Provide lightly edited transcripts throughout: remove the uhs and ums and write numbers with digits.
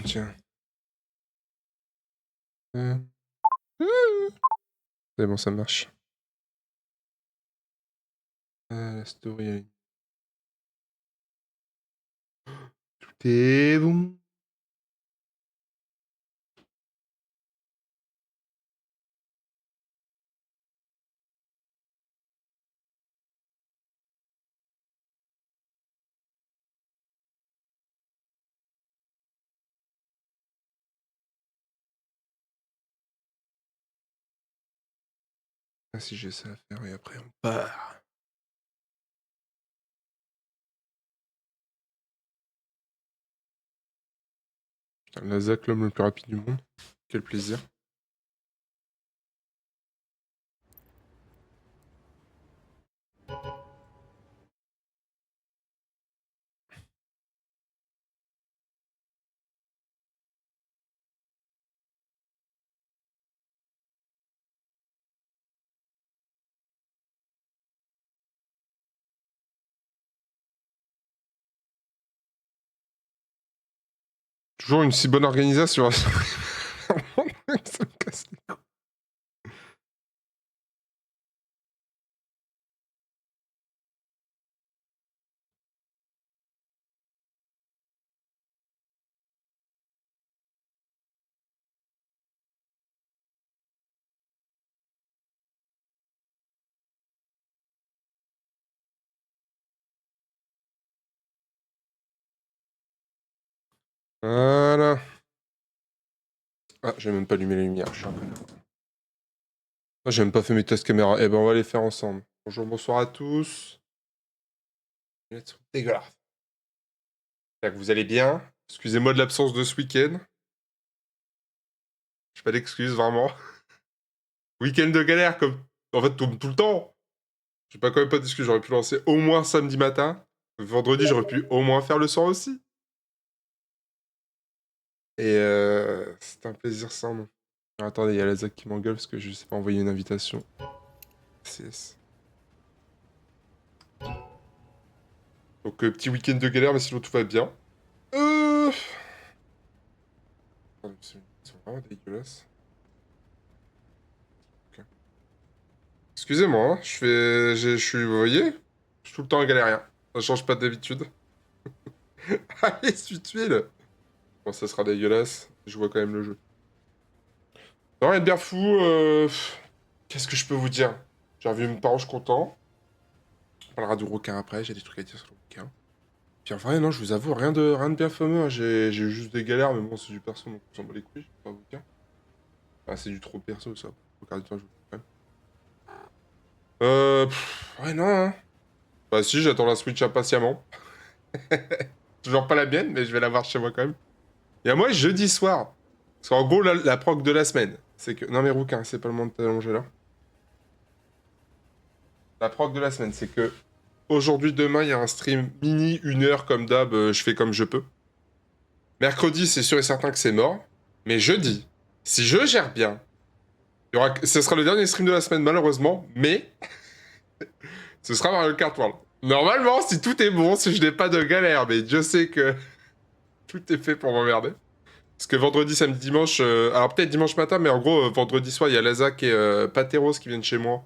Tiens. C'est bon, ça marche. La story, elle... Tout est bon. Ah, si j'ai ça à faire et après on part. Putain, Lazak, l'homme le plus rapide du monde. Quel plaisir. Toujours une si bonne organisation. Ça me casse les couilles. Voilà. Ah, j'ai même pas allumé la lumière, je suis un peu là. Ah, j'ai même pas fait mes tests caméra. Eh ben, on va les faire ensemble. Bonjour, bonsoir à tous. C'est dégueulasse. J'espère que vous allez bien. Excusez-moi de l'absence de ce week-end. J'ai pas d'excuses, vraiment. Week-end de galère, comme... En fait, tout le temps. J'ai pas quand même pas d'excuses. J'aurais pu lancer au moins samedi matin. Vendredi, j'aurais pu au moins faire le soir aussi. Et c'est un plaisir sans nom. Alors, attendez, il y a Lazak qui m'engueule parce que je sais pas envoyer une invitation. CS. Donc, petit week-end de galère, mais sinon tout va bien. Attendez, ils sont vraiment dégueulasses. Ok. Excusez-moi, hein, je suis... Vous voyez? Je suis tout le temps un galérien. Ça change pas d'habitude. Allez, suis tuile. Bon, ça sera dégueulasse. Je vois quand même le jeu. Non, rien de bien fou. Qu'est-ce que je peux vous dire? J'ai revu mes parents, je suis content. On parlera du requin après, j'ai des trucs à dire sur le requin. Puis en vrai, non, je vous avoue, rien de bien fameux. Hein. J'ai eu juste des galères, mais bon, c'est du perso, donc on s'en bat les couilles, je vais pas vous dire. Ah, c'est du trop perso, ça. Au quart du temps, je vous dis quand même. Ouais, non, hein. Bah si, j'attends la Switch impatiemment. Toujours pas la mienne, mais je vais l'avoir chez moi quand même. Et à moi, jeudi soir. Parce qu'en gros, la proc de la semaine, c'est que... Non mais rouquin, c'est pas le moment de t'allonger là. La proc de la semaine, c'est que... Aujourd'hui, demain, il y a un stream mini, 1 heure comme d'hab, je fais comme je peux. Mercredi, c'est sûr et certain que c'est mort. Mais jeudi, si je gère bien, ce sera le dernier stream de la semaine, malheureusement, mais ce sera Mario Kart World. Normalement, si tout est bon, si je n'ai pas de galère, mais je sais que tout est fait pour m'emmerder. Parce que vendredi, samedi, dimanche, alors peut-être dimanche matin, mais en gros, vendredi soir, il y a Lazak et Pateros qui viennent chez moi.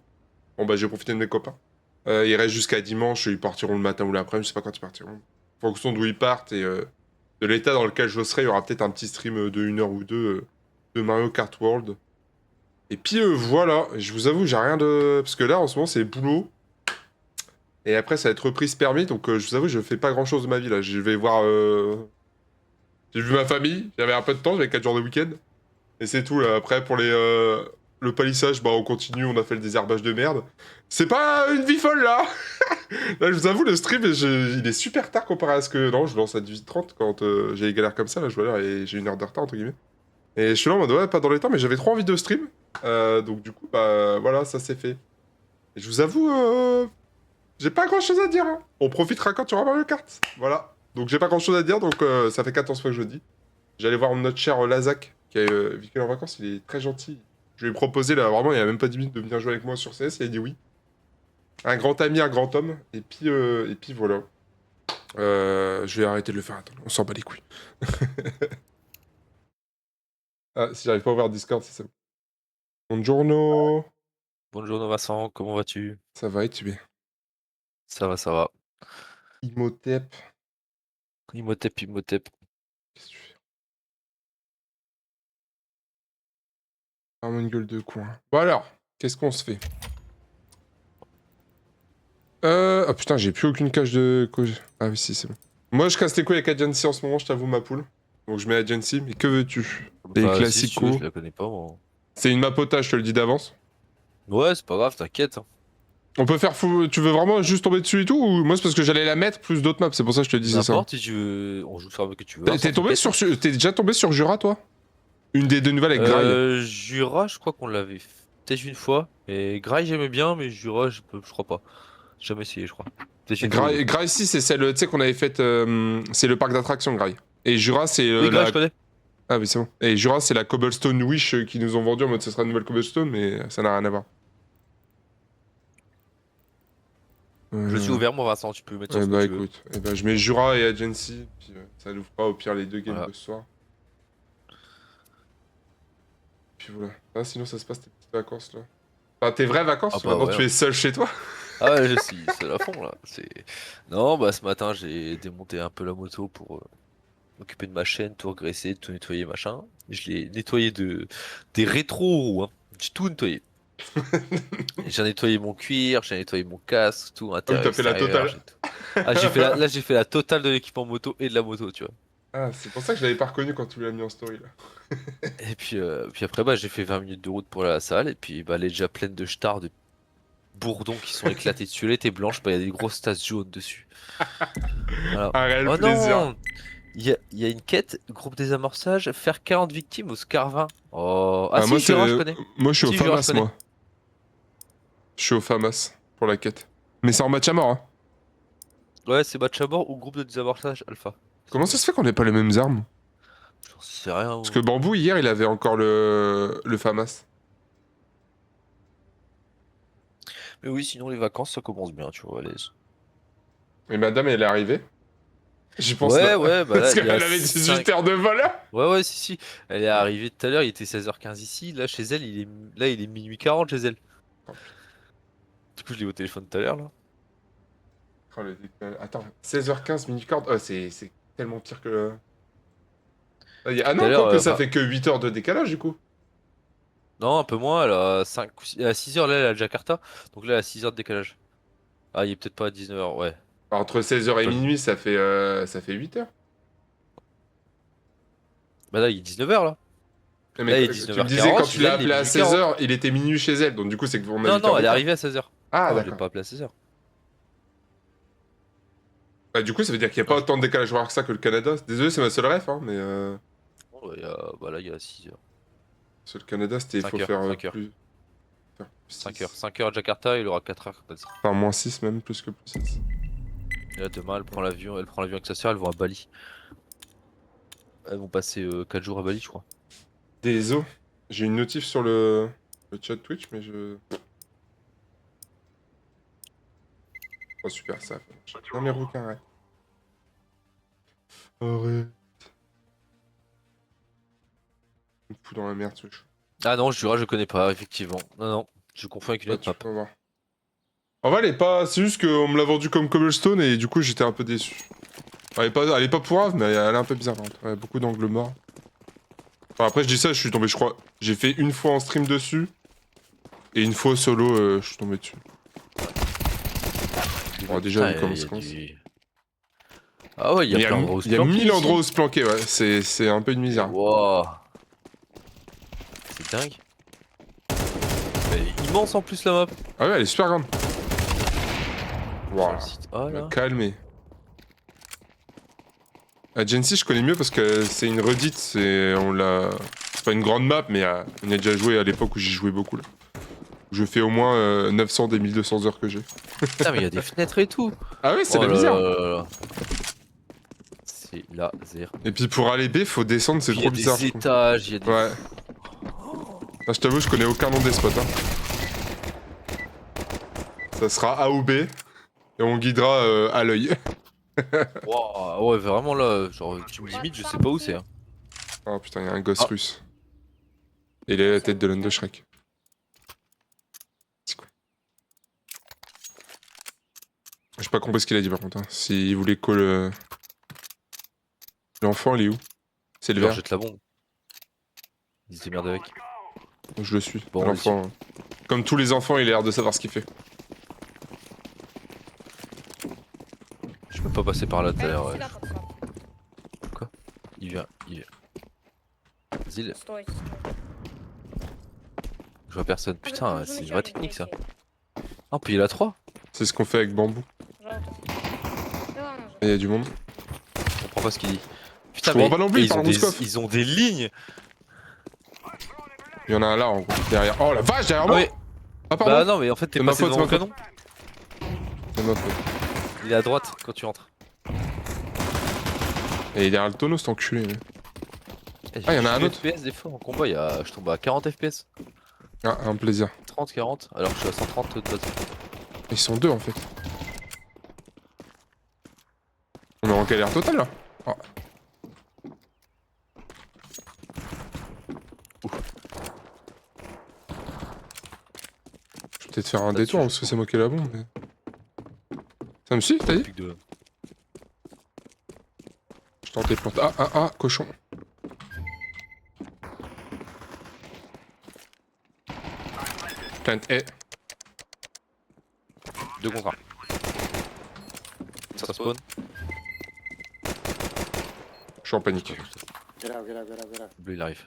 Bon, bah, j'ai profité de mes copains. Ils restent jusqu'à dimanche, ils partiront le matin ou l'après-midi, je sais pas quand ils partiront. En fonction d'où ils partent et de l'état dans lequel je serai, il y aura peut-être un petit stream de 1 heure ou deux de Mario Kart World. Et puis voilà, je vous avoue, j'ai rien de... Parce que là, en ce moment, c'est boulot. Et après, ça va être reprise permis, donc je vous avoue, je fais pas grand-chose de ma vie, là. Je vais voir... J'ai vu ma famille, j'avais un peu de temps, j'avais 4 jours de week-end. Et c'est tout, là. Après, pour le palissage, bah, on continue, on a fait le désherbage de merde. C'est pas une vie folle, là. Là, je vous avoue, le stream, il est super tard comparé à ce que... Non, je lance à 18h30 quand j'ai des galères comme ça, là, je vois l'heure et j'ai 1 heure de retard, entre guillemets. Et je suis là en mode, ouais, pas dans les temps, mais j'avais trop envie de stream. Donc du coup, bah, voilà, ça s'est fait. Et je vous avoue, j'ai pas grand chose à dire, hein. On profitera quand tu auras Mario Kart. Voilà. Donc j'ai pas grand chose à dire, donc ça fait 14 fois que je le dis. J'allais voir notre cher Lazak, qui a vécu en vacances, il est très gentil. Je lui ai proposé, là, vraiment, il y a même pas 10 minutes de venir jouer avec moi sur CS, et il a dit oui. Un grand ami, un grand homme, et puis voilà. Je vais arrêter de le faire, attends, on s'en bat les couilles. Ah, si j'arrive pas à ouvrir Discord, c'est ça. Buongiorno. Bonjour Vincent, comment vas-tu? Ça va et tu es? Ça va, ça va. Imhotep. Imhotep, Imhotep. Qu'est-ce que tu fais? Vraiment une gueule de coin. Bon alors, qu'est-ce qu'on se fait? Oh putain, j'ai plus aucune cage de... Ah oui, si, c'est bon. Moi, je casse les couilles avec Agency en ce moment, je t'avoue, ma poule. Donc je mets Agency, mais que veux-tu? Les Bah si tu veux, classicos. je la connais pas moi. C'est une mapota, je te le dis d'avance. Ouais, c'est pas grave, t'inquiète. Hein. On peut faire fou... Tu veux vraiment juste tomber dessus et tout? Ou moi, c'est parce que j'allais la mettre plus d'autres maps, c'est pour ça que je te disais ça. N'importe si tu veux, on joue sur le que tu veux. Vincent, T'es tombé t'inquiète. sur... T'es déjà tombé sur Jura, toi? Une des deux nouvelles avec Grail. Jura, je crois qu'on l'avait peut-être une fois. Et Grail, j'aimais bien, mais Jura, je crois pas. J'ai jamais essayé, je crois. Peut-être une fois ou deux. Grail, si, c'est celle, tu sais, qu'on avait faite... c'est le parc d'attractions, Grail. Et Jura, c'est Oui, Grail, la... je connais. Ah oui, c'est bon. Et Jura, c'est la Cobblestone Wish qu'ils nous ont vendu en mode ce sera une nouvelle Cobblestone, mais ça n'a rien à voir. Je suis ouvert, moi, Vincent, tu peux mettre sur Eh ce que bah tu veux. écoute, eh bah, je mets Jura et Agency, puis ça nous fera au pire les deux games Voilà. de ce soir. Puis voilà. Ah, sinon ça se passe tes petites vacances là. Enfin, tes vraies vacances, Ah parce que bah maintenant ouais. tu es seul chez toi. Ah ouais, je suis seul à fond là. Non, bah ce matin, j'ai démonté un peu la moto pour m'occuper de ma chaîne, tout regresser, tout nettoyer, machin. Je l'ai nettoyé des rétros-roues, hein. J'ai tout nettoyé. J'ai nettoyé mon cuir, j'ai nettoyé mon casque, tout, Ah oui, intérieur, t'as fait la extérieur, totale. j'ai tout. Ah, là, j'ai fait la totale de l'équipement moto et de la moto, tu vois. Ah, c'est pour ça que je l'avais pas reconnu quand tu l'as mis en story là. Et puis après, bah, j'ai fait 20 minutes de route pour aller à la salle, et puis bah, elle est déjà pleine de stars, de bourdons qui sont éclatés dessus. Elle était blanche, bah, il y a des grosses tasses jaunes dessus. Voilà. Un réel Oh plaisir. non! Il y a une quête, groupe désamorçage, faire 40 victimes au Scarvin. Oh. Ah Ah, si, moi, Jura, je connais. moi je suis au Si, Jura, je FAMAS, connais. moi. Je suis au FAMAS pour la quête. Mais c'est en match à mort, hein. Ouais, c'est match à mort ou groupe de désamorçage alpha. Comment ça se fait qu'on ait pas les mêmes armes? J'en sais rien. Parce que Bambou, hier, il avait encore le FAMAS. Mais oui, sinon les vacances, ça commence bien, tu vois, à l'aise. Et madame, elle est arrivée. J'y pense Ouais, là. ouais, bah là, Parce il y a qu'elle avait 18 5... heures de vol. Ouais, ouais, si, si. Elle est arrivée tout à l'heure, il était 16h15 ici. Là, chez elle, il est minuit 40 chez elle. Oh, putain. Du coup, je l'ai eu au téléphone tout à l'heure, là. Oh, attends, 16h15, minute corde. Oh, c'est tellement pire que. Ah Tout à non, l'heure, quoi que ça enfin, fait que 8 heures de décalage du coup. non, un peu moins, elle a 5... Elle a 6h, là, elle est à Jakarta. Donc là, elle a 6 heures de décalage. Ah, il est peut-être pas à 19h, ouais. Entre 16h et Toi, minuit, ça fait 8 heures. bah là, il est 19h, là. Mais Là, il est tu me disais 19h40, quand tu chez l'as elle, il est appelé à minuit 40. 16h, il était minuit chez elle. Donc du coup, c'est qu'on a Non, 8 heures non, elle est d'écart. arrivée à 16h. Ah, Non, je l'ai d'accord. pas appelée à 16h. Bah, du coup, ça veut dire qu'il n'y a pas Non, autant de décalage horaire que ça que le Canada. Désolé, c'est ma seule ref, hein, mais. ouais, bah là, il y a 6h. Parce que le Canada, c'était. Il faut 5h, faire 5h. plus. Faire plus 5h. 6. 5h à Jakarta, il aura 4h quand elle sera. Enfin, moins 6 même, plus que plus 6. Et là, demain, elle prend l'avion avec sa soeur, elles vont à Bali. Elles vont passer 4 jours à Bali, je crois. Désolé. J'ai une notif sur le chat Twitch, mais je. Oh, super, ça. Non, mais requin, arrête. Arrête. On me fout dans la merde, ce chou. Ah non, Jura, je connais pas, effectivement. Non, non, je confonds avec une Ouais, autre tu map. peux voir. En vrai, elle est pas. C'est juste qu'on me l'a vendu comme Cobblestone et du coup, j'étais un peu déçu. Elle est pas pourrave, mais elle est un peu bizarre, par contre. Ouais, beaucoup d'angles morts. Enfin, après, je dis ça, je suis tombé, je crois. J'ai fait une fois en stream dessus. Et une fois solo, je suis tombé dessus. Bon, déjà, Putain, vu comment y ça a commence. du... Ah ouais, il y a plein d'endroits où se Il y a planquer 1000 endroits où ici. se planquer, ouais. C'est un peu une misère. Wow. C'est dingue. Elle est immense en plus la map. Ah ouais, elle est super grande. Sur Waouh. le site A là. Calmé. Agency, je connais mieux parce que c'est une redite. C'est pas une grande map, mais on y a déjà joué à l'époque où j'y jouais beaucoup, là. Je fais au moins 900 des 1200 heures que j'ai. Putain, mais il y a des fenêtres et tout. Ah ouais, c'est Oh la là misère. là là là. C'est laser. Et puis pour aller B, faut descendre, c'est Il y trop a bizarre. des étages, il y a des... Ouais. Ah, je t'avoue, je connais aucun nom des spots. Hein. Ça sera A ou B, et on guidera à l'œil. Wow, ouais, vraiment là, genre tu me limites, je sais pas où c'est. Hein. Oh putain, il y a un gosse Ah. russe. Et il a la tête de l'homme de Shrek. C'est cool. J'ai pas compris ce qu'il a dit par contre. Hein. S'il voulait call. L'enfant, il est où? C'est le Il leur vert. jette la bombe. Ils se démerdent avec. Je le suis. Bon, on est L'enfant. Comme tous les enfants, il a l'air de savoir ce qu'il fait. Je peux pas passer par là tout à l'heure. Ouais. Сюда, пацан. Quoi? Il vient. Vas-y, Стойте. je vois personne. А вы Putain, там c'est une уже vraie начали technique ça. играть. Ah, puis il a 3. C'est ce qu'on fait avec bambou. Желтый. Да ладно уже. Et il y a du monde. Je comprends pas ce qu'il dit. Putain, Je comprends pas non plus, et il parle en Moscov. ils ont des lignes. Il y en a un là en gros, derrière. Oh la vache, derrière moi! Ouais. Ah pardon! Bah non, mais en fait, t'es C'est ma passé faute, devant le c'est ma canon. C'est ma faute. Il est à droite quand tu entres. Et il est derrière le tonneau cet enculé. Mais... Eh, Ah, y en a un j'ai autre. FPS des fois en combat, je tombe à 40 FPS. Ah, un plaisir. 30, 40, alors que je suis à 130 de base. Ils sont deux en fait. On est en galère totale là. Oh. Je vais peut-être faire un Là-dessus, détour parce que c'est moi qui ai la bombe. Mais... Ça me suit, t'as dit? Plus que de... Je tentais de planter. Ah, cochon. Plant A. 2 contre 1. Ça spawn. Je suis en panique. Get out, get out, get out, get out. Bleu il arrive.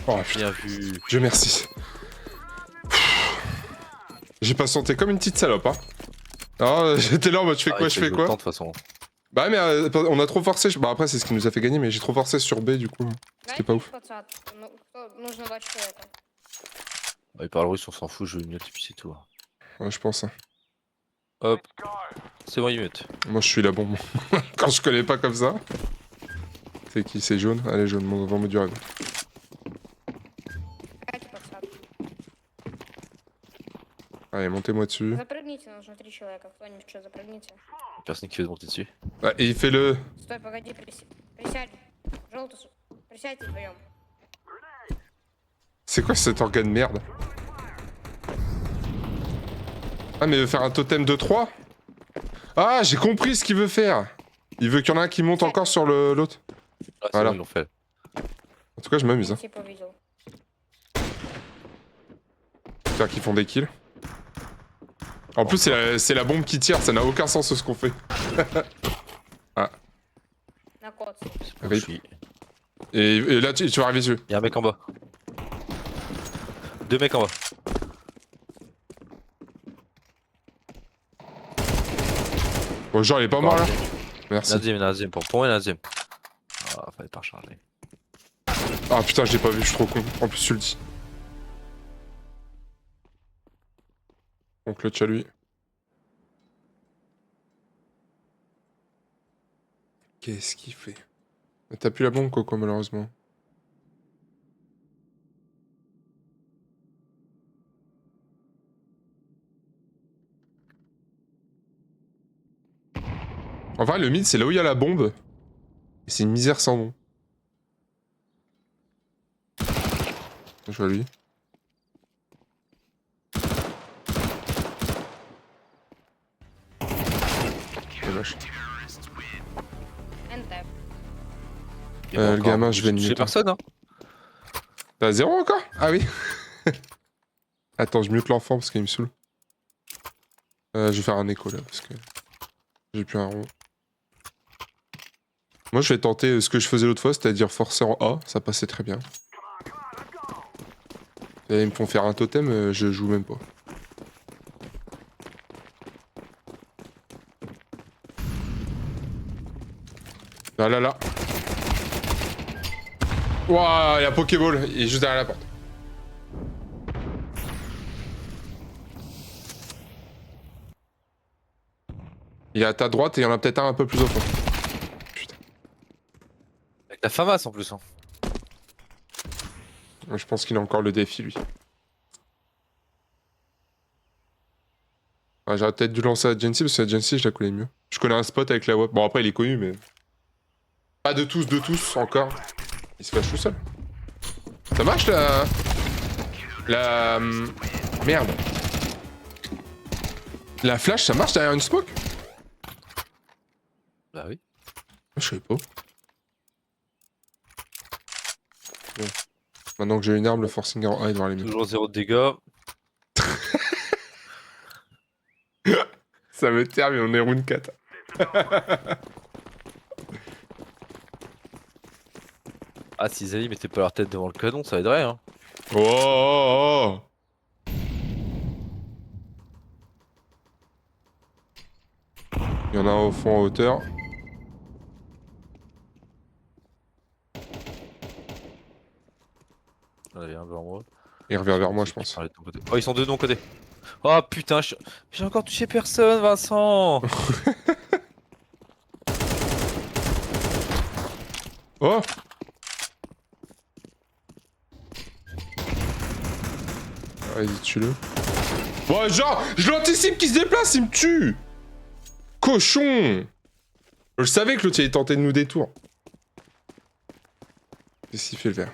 Oh putain, Bien vu. Dieu merci. J'ai pas senté comme une petite salope, hein. Alors, j'étais là en mode je fais Ah, quoi, il je fait fais le quoi? temps, de toute façon. Bah mais on a trop forcé. Bah après c'est ce qui nous a fait gagner, mais j'ai trop forcé sur B du coup. C'était pas Дайте ouf. 20. Ну, нужно 2 человека. Ah, il parle russe, on s'en fout, je vais mute et puis c'est tout. Ouais, je pense. Hein. Hop. C'est bon, il mute. Moi je suis la bombe. Quand je connais pas comme ça. C'est qui? C'est jaune? Allez jaune, on va me du rêve. Дайте, пацан. Allez, montez-moi dessus. Запрыгните, нужно 3 человека. Кто-нибудь что, запрыгните. Personne qui fait de monter dessus. Ah, et il fait le... Стой, погоди, присядь. Желтый, присядьте вдвоем. C'est quoi cet organe merde? Ah mais il veut faire un totem de 3? Ah j'ai compris ce qu'il veut faire. Il veut qu'il y en a un qui monte encore sur l'autre. Ah, c'est Voilà. bon, ils l'ont fait. En tout cas je m'amuse. Hein. Типа видел. J'espère qu'ils font des kills. En plus c'est la bombe qui tire, ça n'a aucun sens ce qu'on fait. На код. C'est bon, Rip. je suis... Et là tu vas arriver dessus. Il y a un mec en bas. 2 mecs en bas. Bon genre il est pas mort là. Merci. Il y en a un deuxième. Pour moi, il y en a un deuxième. Ah, fallait pas recharger. Ah putain je l'ai pas vu, je suis trop con. En plus tu le dis. Donc clutch à lui. Qu'est-ce qu'il fait? T'as plus la bombe Coco malheureusement. En vrai le mid c'est là où il y a la bombe. Et c'est une misère sans nom. Je vois lui. Oh, vache. НТ. Il y en a Le encore. gamin, je vais le J'ai mute. personne, hein. T'as 0 encore? Ah oui. Attends, je mute l'enfant parce qu'il me saoule. Je vais faire un écho là parce que j'ai plus un rond. Moi je vais tenter ce que je faisais l'autre fois, c'est-à-dire forcer en A, ça passait très bien. Et ils me font faire un totem, je joue même pas. Là là là. Ouah, il y a Pokéball, il est juste derrière la porte. Il est à ta droite et il y en a peut-être un peu plus au fond. Putain. Avec la FAMAS en plus. Hein. Je pense qu'il a encore le défi lui. Ah, j'aurais peut-être dû lancer à Gency parce que la Gency, je la connais mieux. Je connais un spot avec la WAP. Bon, après, il est connu, mais. Pas de tous, encore. Il se flash tout seul. Ça marche la. La. Merde. La flash, ça marche derrière une smoke? Bah oui. Je sais pas. Bon. Maintenant que j'ai une arme, le forcing en A est devant les murs. Toujours 0 de dégâts. Ça me termine, on est round 4. Ah, si Zali mettait pas leur tête devant le canon, ça aiderait, hein. Oh, oh, oh. Il y en a un au fond en hauteur. Il y en a un vers moi. Il revient vers moi, je pense. Ah, de ton côté. Oh, ils sont deux de mon côté. Oh putain, j'ai encore touché personne, Vincent. Oh! Vas-y, tue-le. Bon, genre, je l'anticipe qu'il se déplace, il me tue! Cochon! Je savais que l'autre il tentait de nous détour. Qu'est-ce qu'il fait le vert?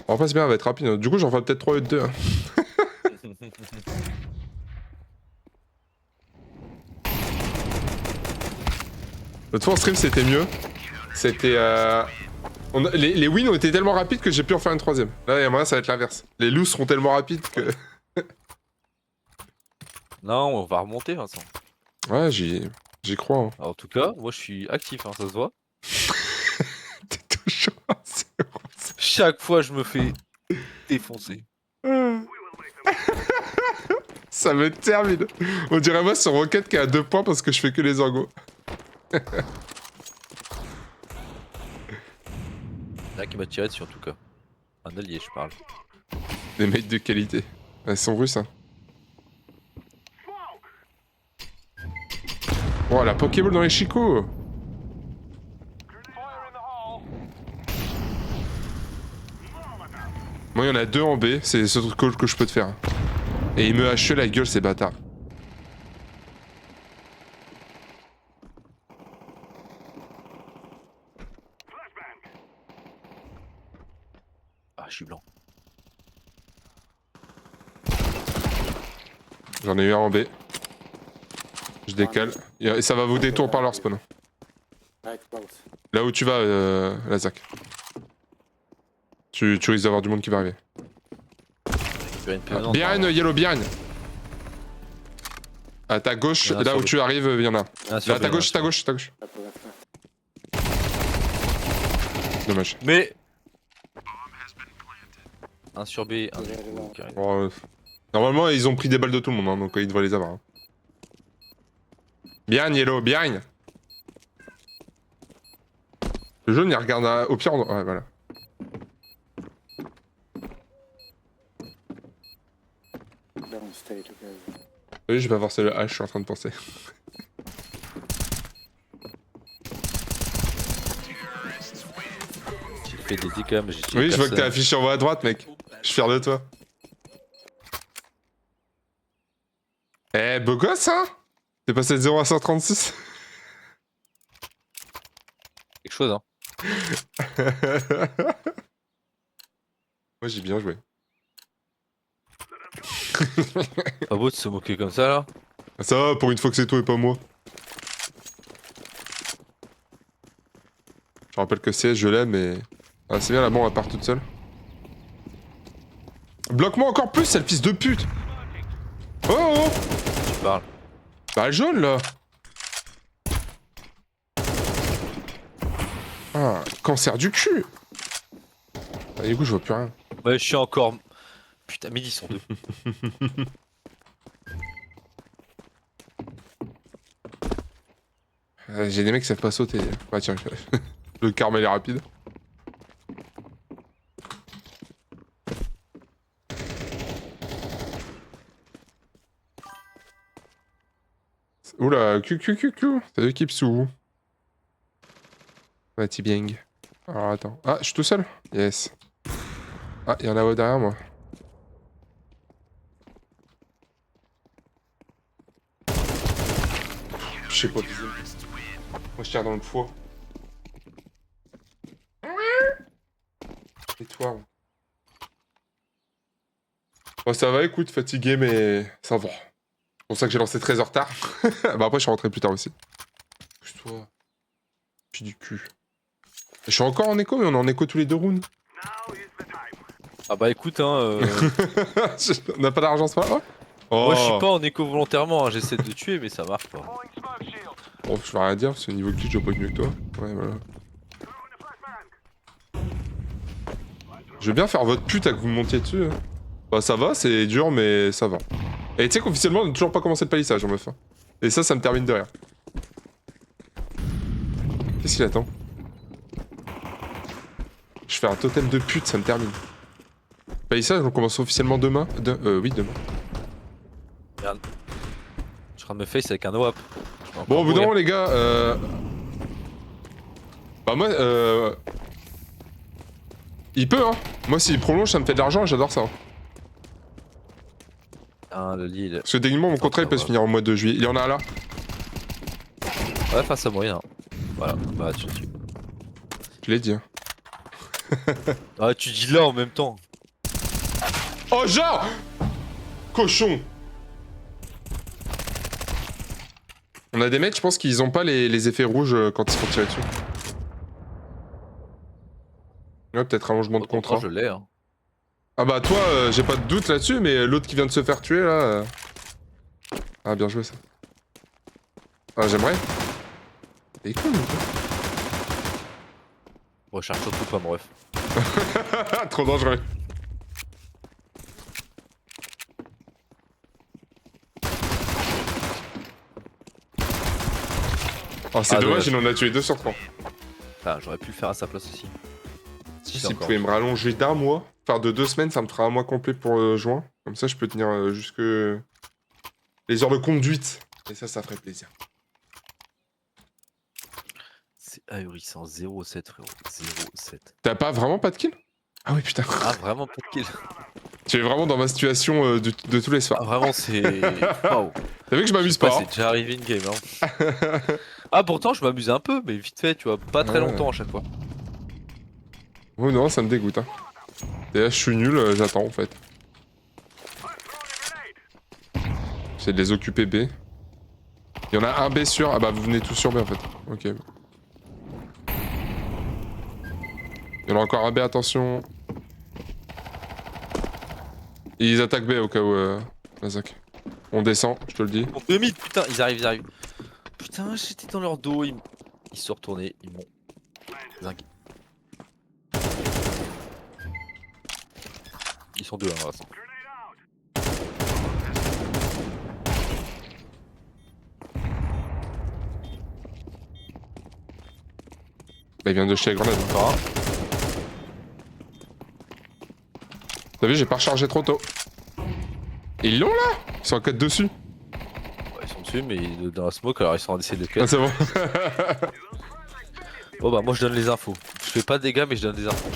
On passe bien, on va être rapide. Du coup, j'en ferai peut-être 3 2. Hein. L'autre fois en stream, c'était mieux. C'était. Les wins ont été tellement rapides que j'ai pu en faire une troisième. Là, il y a moyen, ça va être l'inverse. Les loos seront tellement rapides que. Non, on va remonter, Vincent. Ouais, j'y crois. Hein. Alors, en tout cas, moi je suis actif, hein, ça se voit. T'es toujours à 0. Chaque fois, je me fais défoncer. Ça me termine. On dirait moi sur Rocket qui est à 2 points parce que je fais que les orgos. Là qui m'a tiré dessus en tout cas. Un allié, je parle. Des mecs de qualité. Elles sont russes, hein. Oh, la Pokéball dans les chicots. Moi, il y en a 2 en B. C'est ce truc call que je peux te faire. Et il me hache la gueule, ces bâtards. Ah, je suis blanc. J'en ai eu un en B. Je décale. Et ça va vous détourner par leur spawn. Right close. Là où tu vas, Lazak. Tu risques d'avoir du monde qui va arriver. Récupérer une permanente. Behind, Yellow, behind. À ta gauche, Il y en a là sur où le- tu arrives, il y en a. Un sur Là, à ta B, gauche, un ta sur- gauche, ta gauche. Left, left, left. Dommage. Mais. Un sur B, un J'ai du coup, raison. qui arrive. Bon, normalement, ils ont pris des balles de tout le monde, hein, donc ils devraient les avoir. Hein. Behind, Yellow, behind. Le jaune, il regarde au pire. Ouais, voilà. Don't stay together. Oui, je vais avoir le H, je suis en train de penser. J'ai fait des dégâts, mais j'ai tiré Oui, je vois que t'es personne. affiché en haut à droite, mec. Je suis fier de toi. Eh, beau gosse, hein? T'es passé de 0 à 136. Quelque chose, hein. Moi, j'ai bien joué. Pas beau de se moquer comme ça là. Ça va, pour une fois que c'est toi et pas moi. Je rappelle que CS, je l'aime, mais... Ah, c'est bien, la bombe, elle part toute seule. Bloque-moi encore plus, sale fils de pute. Oh, oh. Tu parles. Bah, le jaune, là. Ah, cancer du cul. Ah, du coup, je vois plus rien. Ouais, je suis encore. Putain, midi sont deux. J'ai des mecs qui savent pas sauter. Ouais, tiens, le karma, il est rapide. Oula, T'as deux équipes sous vous. Ouais, Tibieng. Alors attends. Ah, je suis tout seul? Yes. Ah, il y en a là-haut derrière moi. sais pas viser. Moi je tire dans le foie. Et toi? Bon, ça va, écoute, fatigué, mais ça va. C'est pour ça que j'ai lancé 13 heures tard. Bah après, je suis rentré plus tard aussi. Pousse-toi. Puis du cul. Je suis encore en écho, mais on est en écho tous les 2 rounds. Ah bah écoute, hein. On n'a pas d'argent, c'est pas vrai? Oh. Moi je suis pas en écho volontairement, hein. J'essaie de tuer, mais ça marche pas. Bon, je vais rien dire, parce que niveau glitch, je vais pas être mieux que toi. Ouais, voilà. Je veux bien faire votre pute à que vous me montiez dessus. Hein. Bah ça va, c'est dur, mais ça va. Et tu sais qu'officiellement, on n'a toujours pas commencé le palissage en meuf. Hein. Et ça me termine de rire. Qu'est-ce qu'il attend? Je fais un totem de pute, ça me termine. Palissage, on commence officiellement demain. Oui, demain. Merde. Je suis en train de me face avec un OAP. Bon, au bout d'un moment, les gars, bah moi, il peut, hein. Moi, s'il prolonge, ça me fait de l'argent, j'adore ça. Ah, le lit, Parce que techniquement, mon contrat, il peut se finir au mois de juillet. Il y en a un là. Ouais, face à moyen. Voilà, bah tu le tues. Je l'ai dit, hein. Ah, tu dis là en même temps. Oh, genre cochon. On a des mecs, je pense qu'ils ont pas les effets rouges quand ils se font tirer dessus. Ouais, peut-être allongement de contrat. Je l'ai, hein. Ah bah toi, j'ai pas de doute là-dessus, mais l'autre qui vient de se faire tuer là... Ah, bien joué ça. Ah, j'aimerais. T'es con, quoi. Recherche surtout pas, mon ref. Trop dangereux. Oh, c'est dommage, il en a tué 2 sur 3. Ah, j'aurais pu le faire à sa place aussi. Si vous pouvez me rallonger d'1 mois, enfin de 2 semaines, ça me fera un mois complet pour juin. Comme ça, je peux tenir jusque les heures de conduite. Et ça ferait plaisir. C'est ahurissant, 0,7 frérot, 0,7. T'as pas vraiment pas de kill? Ah oui, putain. Ah, vraiment pas de kill. Tu es vraiment dans ma situation de tous les soirs. Ah, vraiment, c'est. Waouh. T'as vu que je m'amuse pas, C'est déjà arrivé une game, hein. Ah, pourtant, je m'amuse un peu, mais vite fait, tu vois, pas très longtemps à chaque fois. Oh non, ça me dégoûte. Hein. Et là, je suis nul, j'attends en fait. J'essaie de les occuper B. Il y en a un B sur. Ah bah, vous venez tous sur B en fait. Ok. Il y en a encore un B, attention. Ils attaquent B au cas où, Lazak. On descend, je te le dis. On peut mid, putain, ils arrivent. Putain, j'étais dans leur dos, ils se sont retournés, ils m'ont. Zingué. Ils sont deux, hein, Vincent. Bah, il vient de jeter la grenade. Encore un. T'as vu, j'ai pas rechargé trop tôt. Ils l'ont là? Ils sont à 4 dessus. Ouais, ils sont dessus, mais dans la smoke, alors ils sont en essayer de cut. Ah, c'est bon. Bon bah moi je donne les infos. Je fais pas de dégâts mais je donne des infos.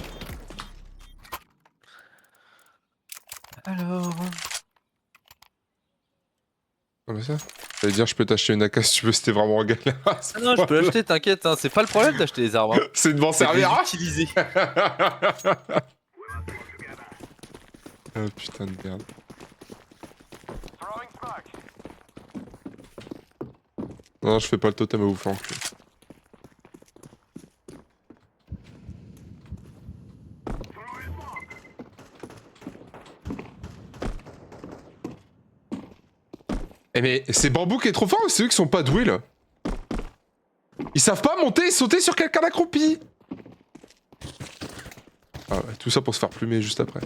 Alors... Ah bah ça. Ça veut dire je peux t'acheter une AK si tu veux, c'était vraiment en galère. Ah non, je peux l'acheter, t'inquiète, hein. C'est pas le problème d'acheter les armes. Hein. C'est de m'en C'est de les servir. Hein. utiliser. Oh putain de merde. Non, je fais pas le totem à vous faire enculer. Eh mais c'est Bambou qui est trop fort ou c'est eux qui sont pas doués là? Ils savent pas monter et sauter sur quelqu'un d'accroupi. Ah ouais, tout ça pour se faire plumer juste après.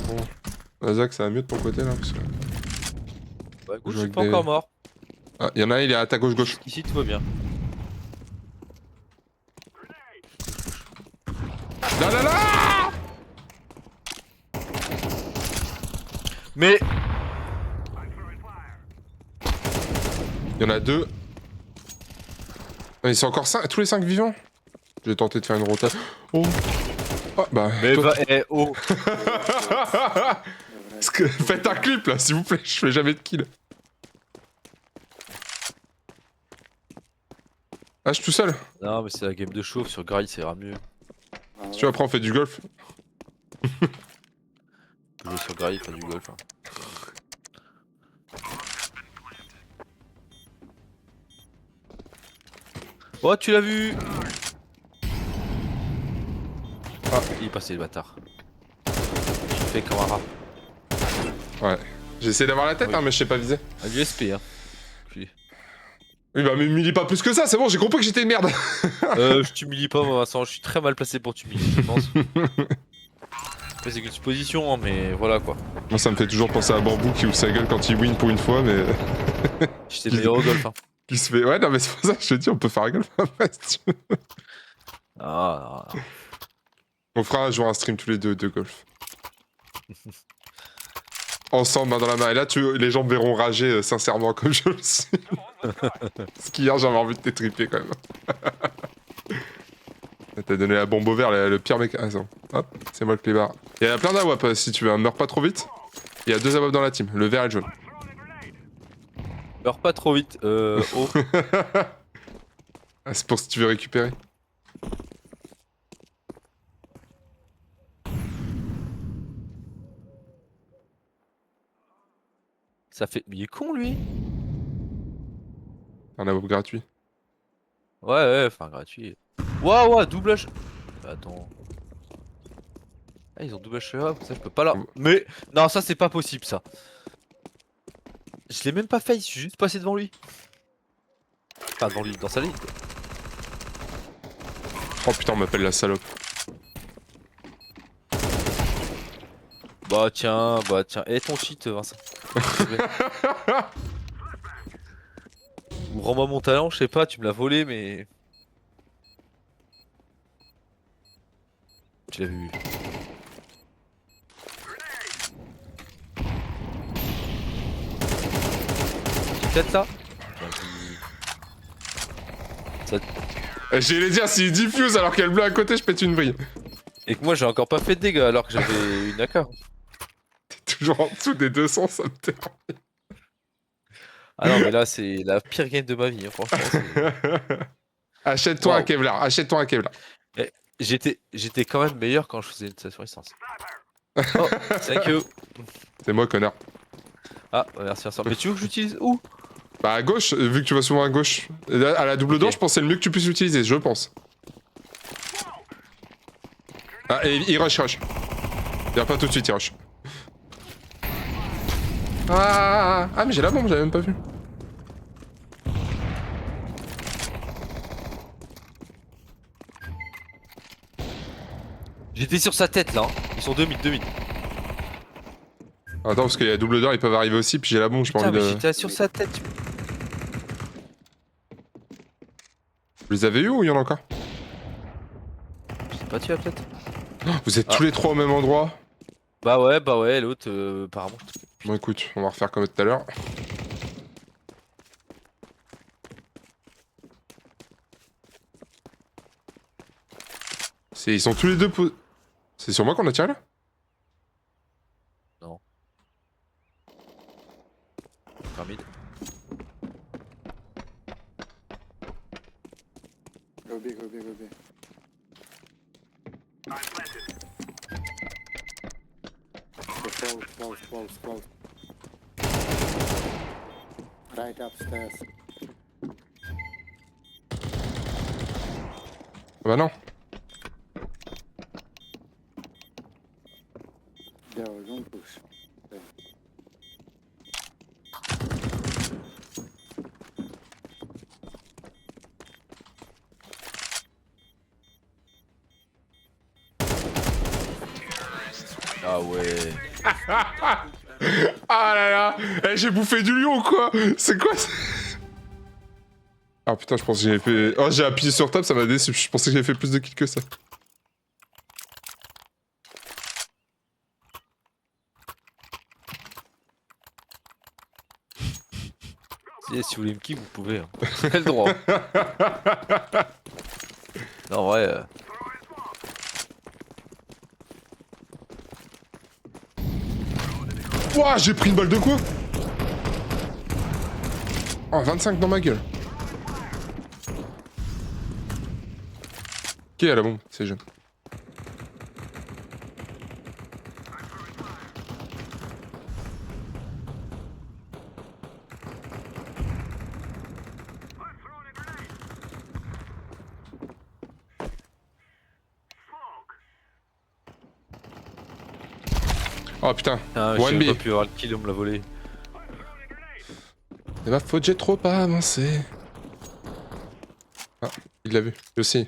Bon. Azak, ça va mieux de ton côté là parce que... Bah écoute, je suis pas encore mort. Ah, y'en a un, il est à ta gauche. Ici tout va bien. Là là là! Mais... Il y en a deux. Ah, ils sont encore tous les 5 vivants. Je vais tenter de faire une rotation. Oh! Ah, bah. Mais toi... oh! Faites un clip là, s'il vous plaît, je fais jamais de kill. Ah, je suis tout seul. Non, mais c'est la game de chauffe sur Grail, ça ira mieux. Ah, Si tu veux, après, on fait du golf. Jouer sur Grail, pas du golf. Hein. Oh, tu l'as vu! Ah, il est passé le bâtard. J'ai fait comme un rat. Ouais. J'ai essayé d'avoir la tête, Oui. hein, mais je sais pas viser. À l'USP, hein. Puis- Oui, bah, mais m'humilie pas plus que ça, c'est bon, j'ai compris que j'étais une merde. Je t'humilie pas, moi, Vincent, je suis très mal placé pour t'humilier, je pense. Après, c'est qu'une supposition, hein, mais voilà quoi. Moi, ça me fait toujours penser à Bambou qui ouvre sa gueule quand il win pour une fois, mais. J'étais meilleur au golf, hein. Qui se fait. Ouais, non, mais c'est pour ça que je te dis, on peut faire un golf après si tu veux. Ah, non, non. On fera un jour un stream tous les deux de golf. Ensemble, main dans la main. Et là, les gens me verront rager sincèrement comme je le suis. Parce qu'hier, j'avais envie de t'étriper quand même. T'as donné la bombe au vert, le pire mec. Ah, non. Hop, c'est moi le clébard. Il y a plein d'awap si tu veux, meurs pas trop vite. Il y a 2 awap dans la team, le vert et le jaune. Meurs pas trop vite, oh. Ah, c'est pour si tu veux récupérer. Ça fait. Mais il est con lui! Un awap gratuit. Ouais, ouais, enfin gratuit. Waouh, waouh, doublage! Attends. Ah, ils ont doublage up, ça je peux pas là. Mais non, ça c'est pas possible ça. Je l'ai même pas fait, je suis juste passé devant lui. Enfin, devant lui, dans sa ligne. Oh putain, on m'appelle la salope. Bah tiens. Et ton shit, Vincent. Ou rends-moi mon talent, je sais pas, tu me l'as volé, mais. Tu l'as vu. Peut-être là. J'allais dire, s'il diffuse alors qu'il y a le bleu à côté, je pète une vrille. Et que moi j'ai encore pas fait de dégâts alors que j'avais une AK. T'es toujours en dessous des 200, ça me dérange. Ah non mais là c'est la pire game de ma vie, hein, franchement. Achète-toi un Wow. Kevlar, achète-toi un Kevlar. J'étais quand même meilleur quand je faisais une station essence. Oh, thank you. C'est moi, connard. Ah, merci. Mais tu veux que j'utilise où? Bah à gauche, vu que tu vas souvent à gauche. Et là, à la double door, Ok. je pense que c'est le mieux que tu puisses utiliser, je pense. Ah, et il rush. Viens pas tout de suite, il rush. Ah, mais j'ai la bombe, j'avais même pas vu. J'étais sur sa tête là. Hein. Ils sont 2 mid. Attends, parce qu'il y a double door, ils peuvent arriver aussi, puis j'ai la bombe, j'ai pas Putain, envie mais de. j'étais sur sa tête. Vous les avez eu ou il y en a encore? Je sais pas, tu as peut-être. Vous êtes tous les trois au même endroit? Bah ouais, l'autre, apparemment. Bon, écoute, on va refaire comme tout à l'heure. Ils sont tous les deux. C'est sur moi qu'on a tiré là? Enfin, mid. Go B, go B, go B. Go close. Right upstairs. Bah non. There, don't push. There. Ah ouais. Ah là là, j'ai bouffé du lion quoi. C'est quoi ça? Ah putain, je pense que j'ai fait. Oh, j'ai appuyé sur tab, ça m'a déçu. Je pensais que j'avais fait plus de kills que ça. Si vous voulez me kick, vous pouvez. Hein. Vous avez le droit. Non, en vrai. Ouah, j'ai pris une balle de quoi? Oh, 25 dans ma gueule. Qui est à la bombe? C'est jeune. Oh putain, Ah, One j'ai B. pas pu avoir le kill, on me l'a volé. c'est ma faute, j'ai trop pas avancé. Ah, il l'a vu, lui aussi.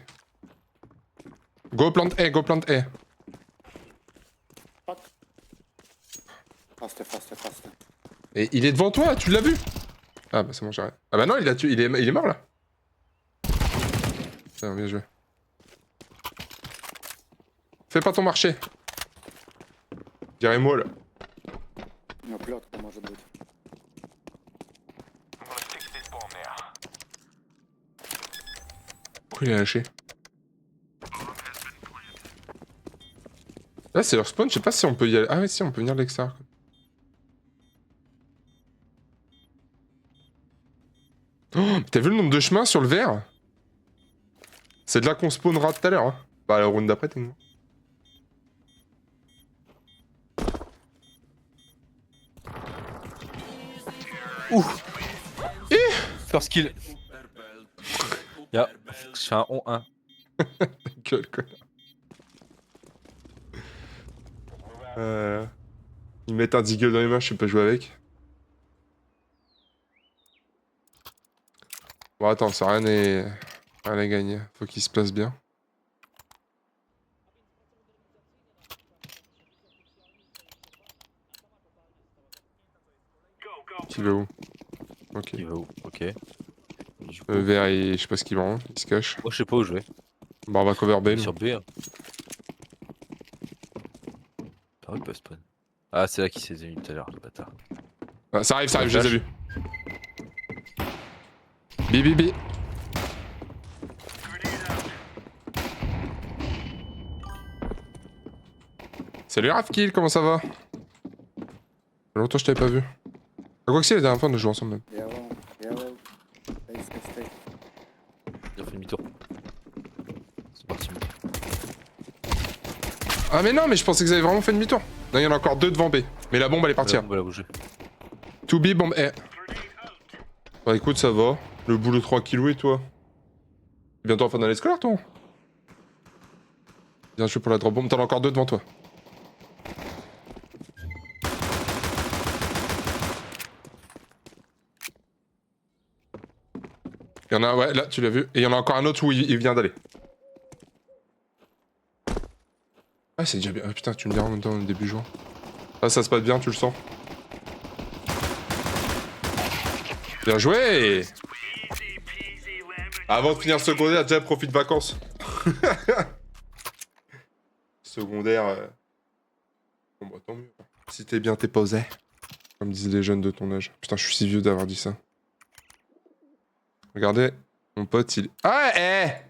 Go plante A, go plante A. Faster, faster, faster. Et il est devant toi, tu l'as vu? Ah bah c'est bon, j'arrête. Ah bah non, il a tué, il est mort là. Ah, bien joué. Fais pas ton marché. Dirais-moi là. Плетка может быть. Pourquoi il a lâché? Là c'est leur spawn, je sais pas si on peut y aller. Ah ouais si, on peut venir de l'extérieur. Oh, t'as vu le nombre de chemins sur le vert? C'est de là qu'on spawnera tout à l'heure. Hein. Bah la round d'après t'es moi. Ouh. First kill. Ya, je suis un 1-1. Gueule connard. Ils mettent un deagle dans les mains, je sais pas jouer avec. Bon attends, ça rien n'est gagné. Faut qu'il se place bien. Qui va où? Ok. Il va où? Ok. Du coup, Vert, je sais pas ce qu'il va, il se cache. moi je sais pas où je vais. Bon, on va cover B. Sur B. Hein. Par où il peut spawn? Ah, c'est là qu'il s'est mis tout à l'heure, le bâtard. Ah, ça arrive, je les ai vus. Bi. Salut Rafkill, comment ça va? Longtemps je t'avais pas vu. Ah, quoi que si, la dernière fois on a joué ensemble même. Yellow, yellow. Stay. Il a fait demi-tour. C'est parti. Ah mais non, mais je pensais que vous avez vraiment fait demi-tour. Non, il y en a encore deux devant B. Mais la bombe elle est partie. On va bouger. 2B, bombe A. Bah écoute, ça va. Le boulot tranquillou et toi? Bientôt en fin d'année scolaire, toi? Bien joué pour la drop bombe, t'en as encore deux devant toi. Il y en a un, ouais, là, tu l'as vu. Et il y en a encore un autre où il vient d'aller. Ah, c'est déjà bien. Ah, putain, tu me diras en même temps au début jouant. Ah, ça se passe bien, tu le sens. Bien joué! Avant de finir secondaire, déjà profite vacances. Secondaire. Bon, bah tant mieux. Si t'es bien, t'es posé. Comme disent les jeunes de ton âge. Putain, je suis si vieux d'avoir dit ça. Regardez, mon pote, il... Ah,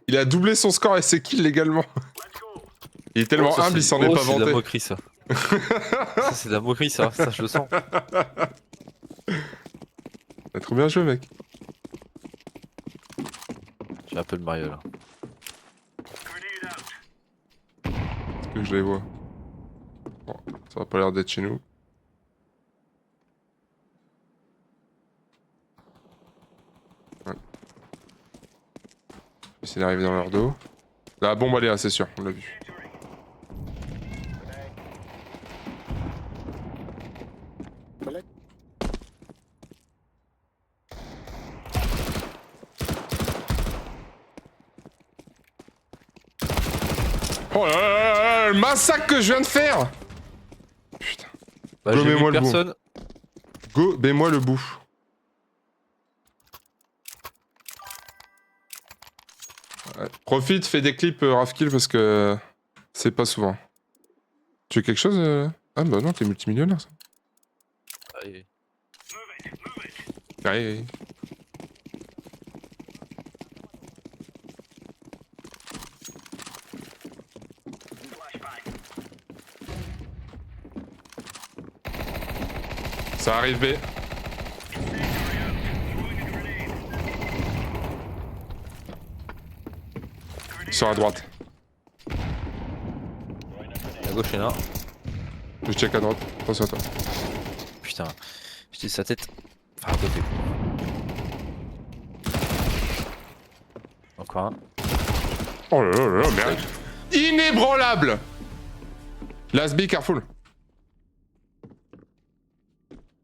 il a doublé son score et ses kills légalement. Il est tellement humble, il s'en est pas C'est de la vanté. moquerie, ça. Ça, c'est de la moquerie, ça je le sens. T'as trop bien joué, mec. J'ai un peu le Mario, là. Est-ce que je les vois? Bon, ça va pas l'air d'être chez nous. Ouais. Essayer d'arriver dans leur dos. La bombe, elle est là, c'est sûr, on l'a vu. Collect. Oh là là là là, le massacre que je viens de faire! Putain. Bah, j'ai vu Gommez-moi le bout. personne. Go, moi le bout. Ouais. Profite, fais des clips Rafkill parce que c'est pas souvent. Tu veux quelque chose Ah bah non, t'es multimillionnaire ça. Allez. Allez. Ça arrive B. Ils sont à droite. À gauche, il y en a un. Je check à droite. Attention à toi. Putain, j'étais sa tête. Enfin, à côté. Encore un. Oh là là là, merde. Inébranlable. Last be careful.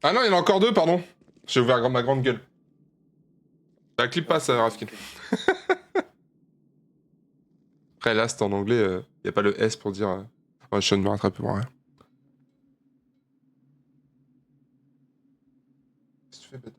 Ah non, il y en a encore deux, pardon. J'ai ouvert ma grande gueule. La clip passe, Rafkin. Après, last en anglais, y a pas le S pour dire. Ouais, je ne me rattrape pour rien. Qu'est-ce que tu fais, bête?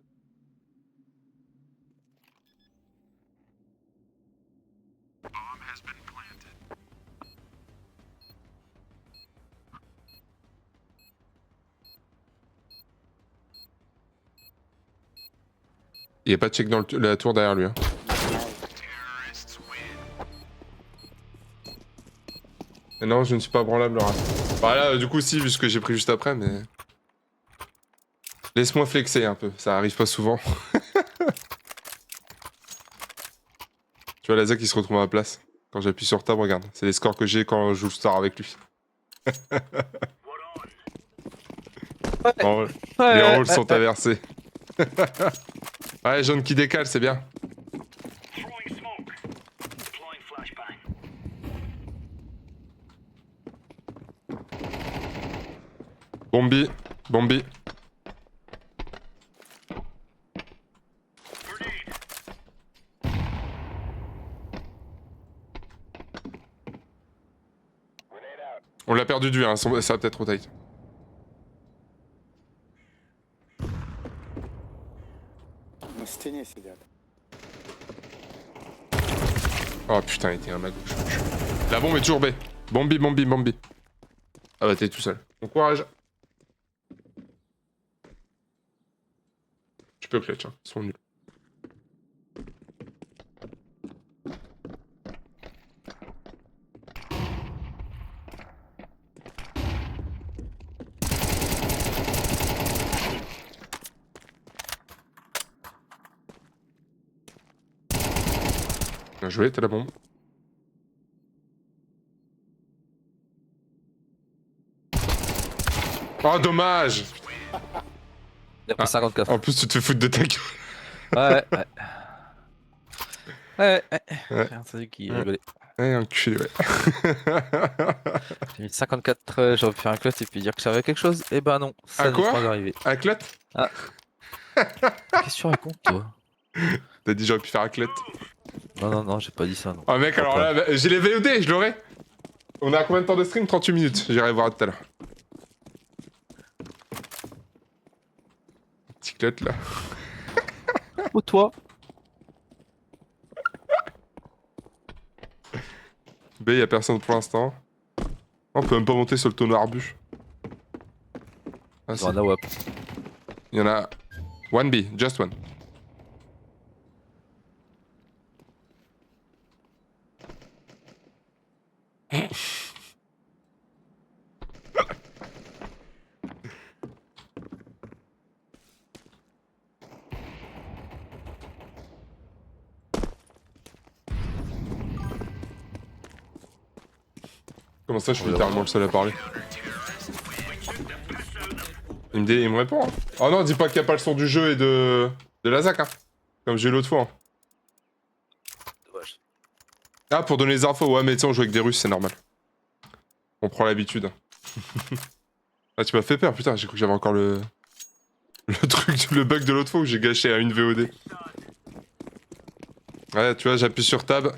Il y a pas de check dans la tour derrière lui. Hein. Et non, je ne suis pas branlable, Laura. Bah là, du coup, si, vu ce que j'ai pris juste après, mais. Laisse-moi flexer un peu, ça arrive pas souvent. Tu vois, Lazak, il se retrouve à ma place. Quand j'appuie sur tab, regarde. C'est les scores que j'ai quand je joue Star avec lui. Oh, les rôles sont inversés. Ouais, jaune qui décale, c'est bien. Bombi, bombi. On l'a perdu du 1, ça va peut-être trop tight. На стене сидят. Oh putain, il était un ma gauche. La bombe est toujours B. Bombi, bombi, bombi. Ah bah t'es tout seul. Bon courage. Tu peux clutch, hein. Ils sont nuls. Bien joué, t'as la bombe. Oh dommage. Il a pris 54. En plus tu te fais foutre de ta gueule. Ouais, ouais. Ouais, ouais. Ouais. J'ai entendu qu'il Ouais. rigolait. Ouais, enculé, ouais. J'ai mis 54, j'aurais pu faire un clutch et puis dire que ça avait quelque chose. Eh ben non, ça À n'est quoi pas arrivé. Un clot? Qu'est-ce que tu racontes, toi? T'as dit j'aurais pu faire un clot. Non, non, non, j'ai pas dit ça, non. Oh mec, alors là, bah, j'ai les VOD, je l'aurai. On a combien de temps de stream? 38 minutes. J'irai voir tout à l'heure. Petit clot là. Ou toi? B, y'a personne pour l'instant. On peut même pas monter sur le tonneau arbu. Ah, Ils ont un AWP. Il y en a. One B, just one. Comment ça, je suis littéralement le seul à parler? Il me répond. Hein. Oh non, dis pas qu'il n'y a pas le son du jeu et de la ZAC, hein. Comme j'ai eu l'autre fois. Hein. Dommage. Ah, pour donner les infos, ouais, mais tu sais, on joue avec des Russes, c'est normal. On prend l'habitude. Ah, tu m'as fait peur, putain, j'ai cru que j'avais encore le truc, le bug de l'autre fois où j'ai gâché à une VOD. Ouais, tu vois, j'appuie sur tab.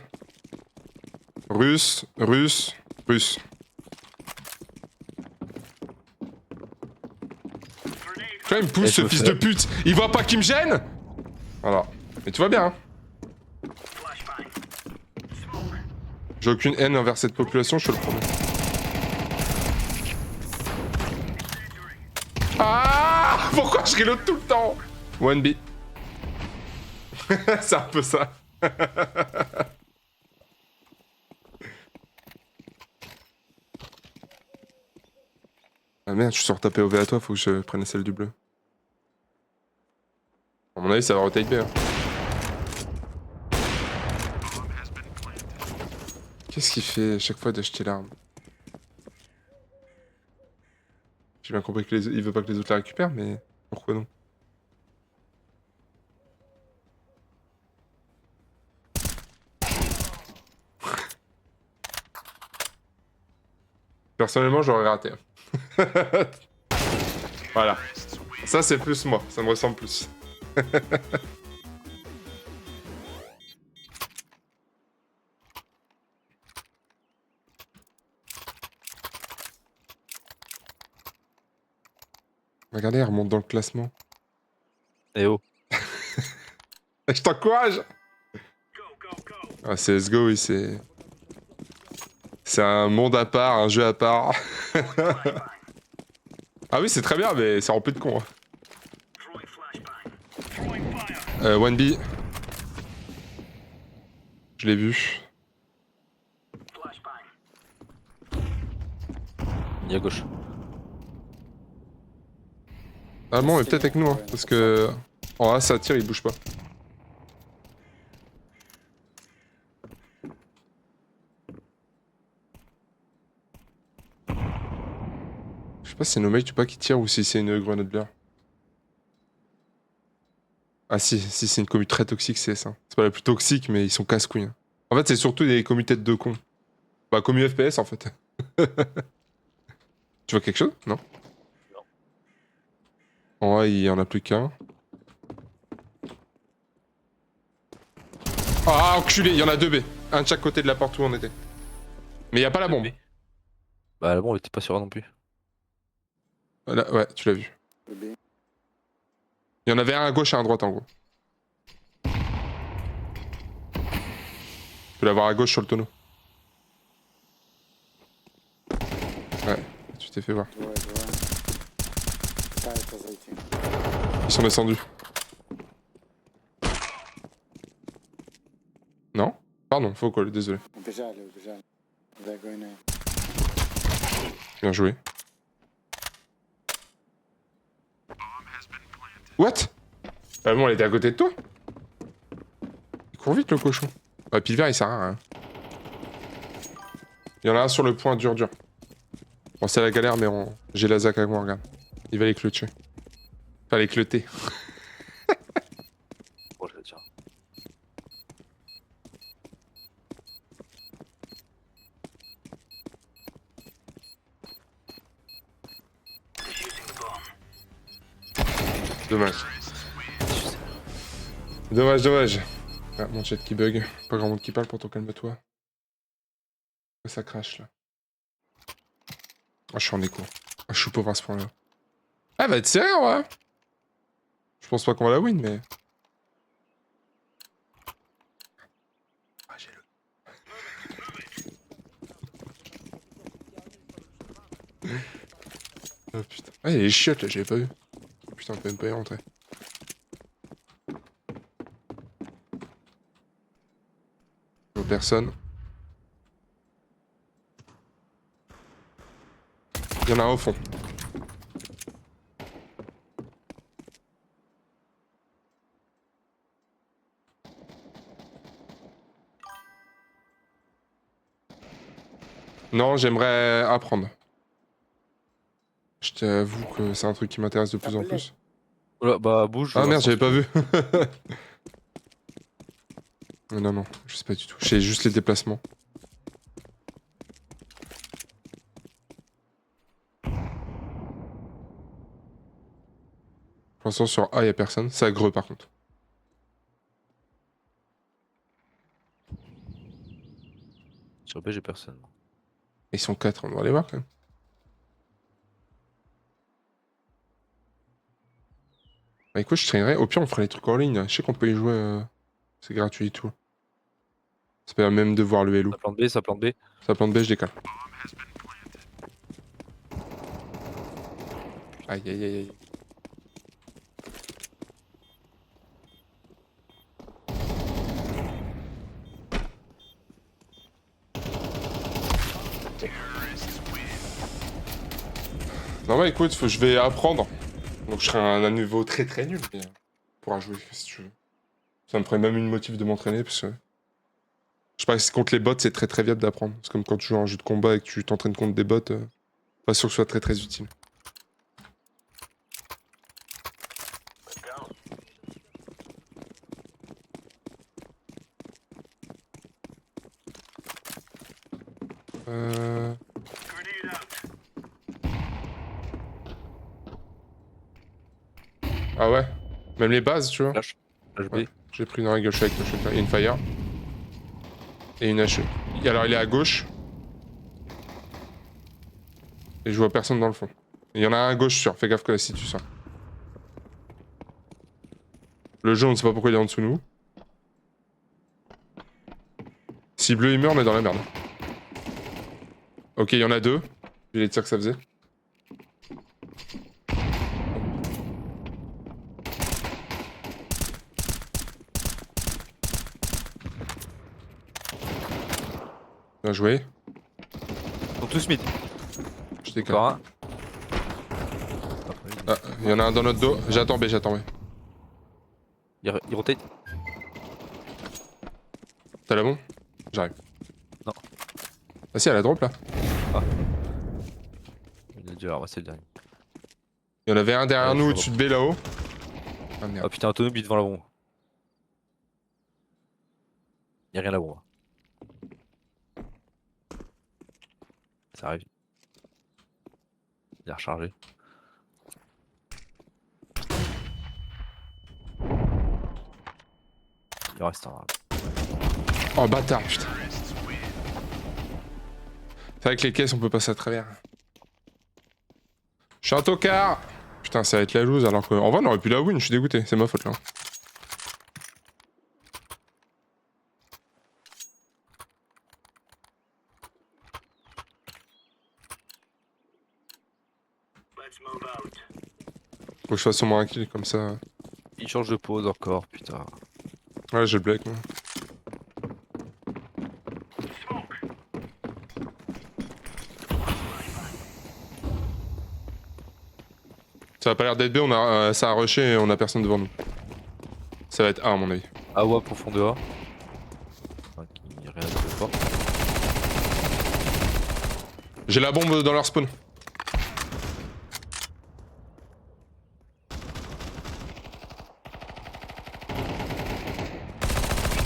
Russe, russe, russe. Tu vois, il me pousse, ce fils de pute. Il voit pas qu'il me gêne. Voilà. Mais tu vois bien, hein. J'ai aucune haine envers cette population, je te le promets. Ah, pourquoi je reload tout le temps? One B. C'est un peu ça. Ah merde, je suis sur ta POV à toi, faut que je prenne celle du bleu. À mon avis, ça va rotate B. Hein. Qu'est-ce qu'il fait à chaque fois d'acheter l'arme? J'ai bien compris il veut pas que les autres la récupèrent, mais pourquoi non? Personnellement, j'aurais raté. Voilà. Ça, c'est plus moi. Ça me ressemble plus. Regardez, elle remonte dans le classement. Eh oh. Je t'encourage! Ah, CSGO, oui, c'est... C'est un monde à part, un jeu à part. Ah oui, c'est très bien, mais c'est rempli de cons. Hein. 1B. Je l'ai vu. Il est à gauche. Ah bon, mais peut-être avec nous, hein, parce que... En A, ça tire, il bouge pas. Je sais pas si c'est nos mecs ou pas qui tirent ou si c'est une grenade bière. Ah si c'est une commu très toxique, c'est ça. C'est pas la plus toxique, mais ils sont casse-couilles. Hein. En fait, c'est surtout des commu têtes de con. Bah, commu FPS, en fait. Tu vois quelque chose? Non. Non. En A, il y en a plus qu'un. Ah, enculé, il y en a deux B. Un de chaque côté de la porte où on était. Mais y a pas la bombe. Bah la bombe, elle était pas sûre non plus. Là, ouais, tu l'as vu. Le B. Il y en avait un à gauche et un à droite, en gros. Tu peux l'avoir à gauche sur le tonneau. Ouais, tu t'es fait voir. Ouais. Ah, это зайти. Ils sont descendus. Non? Pardon, faux call, désolé. Убежали. They're going in. Bien joué. What? Ah bon, elle était à côté de toi? Il court vite le cochon. Ah, puis le verre il sert à rien. Il y en a un sur le point dur. Bon, c'est la galère, mais j'ai la zac avec moi, regarde. Il va les clôter. Enfin, les clôter. Bon, je vais le dire. Dommage. Dommage. Ah, mon chat qui bug. Pas grand monde qui parle, pourtant calme-toi. Ça crache là. Ah, je suis en écho. Ah, je suis pauvre à ce point-là. Ah, va être serré, ouais. Je pense pas qu'on va la win, mais. Ah, j'ai le. Oh putain. Ah, il y a les chiottes là, j'avais pas vu. Putain, on peut même pas y rentrer. Personne. Il y en a un au fond. Non, j'aimerais apprendre. Je t'avoue que c'est un truc qui m'intéresse de plus en plus. Oula, bah bouge. Ah merde, j'avais pas vu. Non, je sais pas du tout. Je sais juste les déplacements. Pour l'instant, sur A, y'a personne. C'est agreux par contre. Sur B, j'ai personne. Ils sont 4, on va aller voir quand même. Bah écoute, je traînerai. Au pire, on ferait les trucs en ligne. Je sais qu'on peut y jouer. C'est gratuit et tout. C'est pas même de voir le hello. Ça plante B. Ça plante B, je décale. Aïe. Non, bah écoute, je vais apprendre. Donc je serai à un niveau très nul. Mais on pourra jouer si tu veux. Ça me ferait même une motive de m'entraîner parce que. Je sais pas si contre les bots, c'est très viable d'apprendre. C'est comme quand tu joues à un jeu de combat et que tu t'entraînes contre des bots. Pas sûr que ce soit très utile. Ah ouais. Même les bases, tu vois. Flash. Flash B. Ouais. J'ai pris dans la gauche avec le shooter. Il y a une fire. Et une HE. Alors il est à gauche. Et je vois personne dans le fond. Il y en a un à gauche sûr. Fais gaffe que si tu sors. Le jaune, on sait pas pourquoi il est en dessous de nous. Si bleu il meurt, on est dans la merde. Ok, il y en a deux. Vu les tirs que ça faisait. Bien joué. Ils sont tous mid. Je décale. Encore un. Ah, il y en a un dans notre dos. J'attends B, j'attends B. Il rotate. T'as la bombe? J'arrive. Non. Ah si, elle a drop là. Il a dû ramasser le dernier. Il y en avait un derrière Ouais, nous c'est au-dessus de B là-haut. Ah Oh merde. putain, autonomie devant la bombe. Y'a rien là bombe. Ça arrive. Il a rechargé. Il en reste un. Oh bâtard, putain. C'est vrai que les caisses on peut passer à travers. Je suis un tocard. Putain, ça va être la loose alors que. En vrai, on aurait pu la win, je suis dégoûté, c'est ma faute là. Faut que je fasse au moins un kill comme ça. Il change de pose encore, putain. Ouais, j'ai le black moi. Ça a pas l'air d'être B, on a, ça a rushé et on a personne devant nous. Ça va être A à mon avis. Ah ouais, profondeur. Enfin, qui rien de fort. J'ai la bombe dans leur spawn.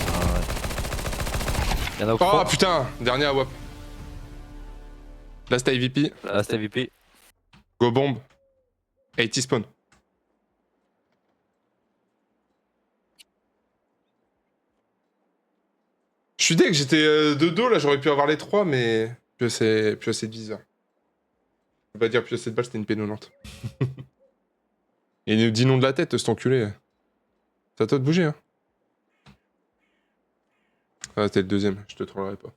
Ah ouais. Y'en a au Oh fond. putain, dernier à WAP. Last IVP, Là, c'est AVP. go bomb. 80 spawn. Je suis deg, j'étais de dos là, j'aurais pu avoir les 3, mais plus assez de viseur. Je peux pas dire plus assez de balles, c'était une P90. Et il nous dit non de la tête, cet enculé. C'est à toi de bouger, hein. Ah, t'es le deuxième, je te trollerai pas.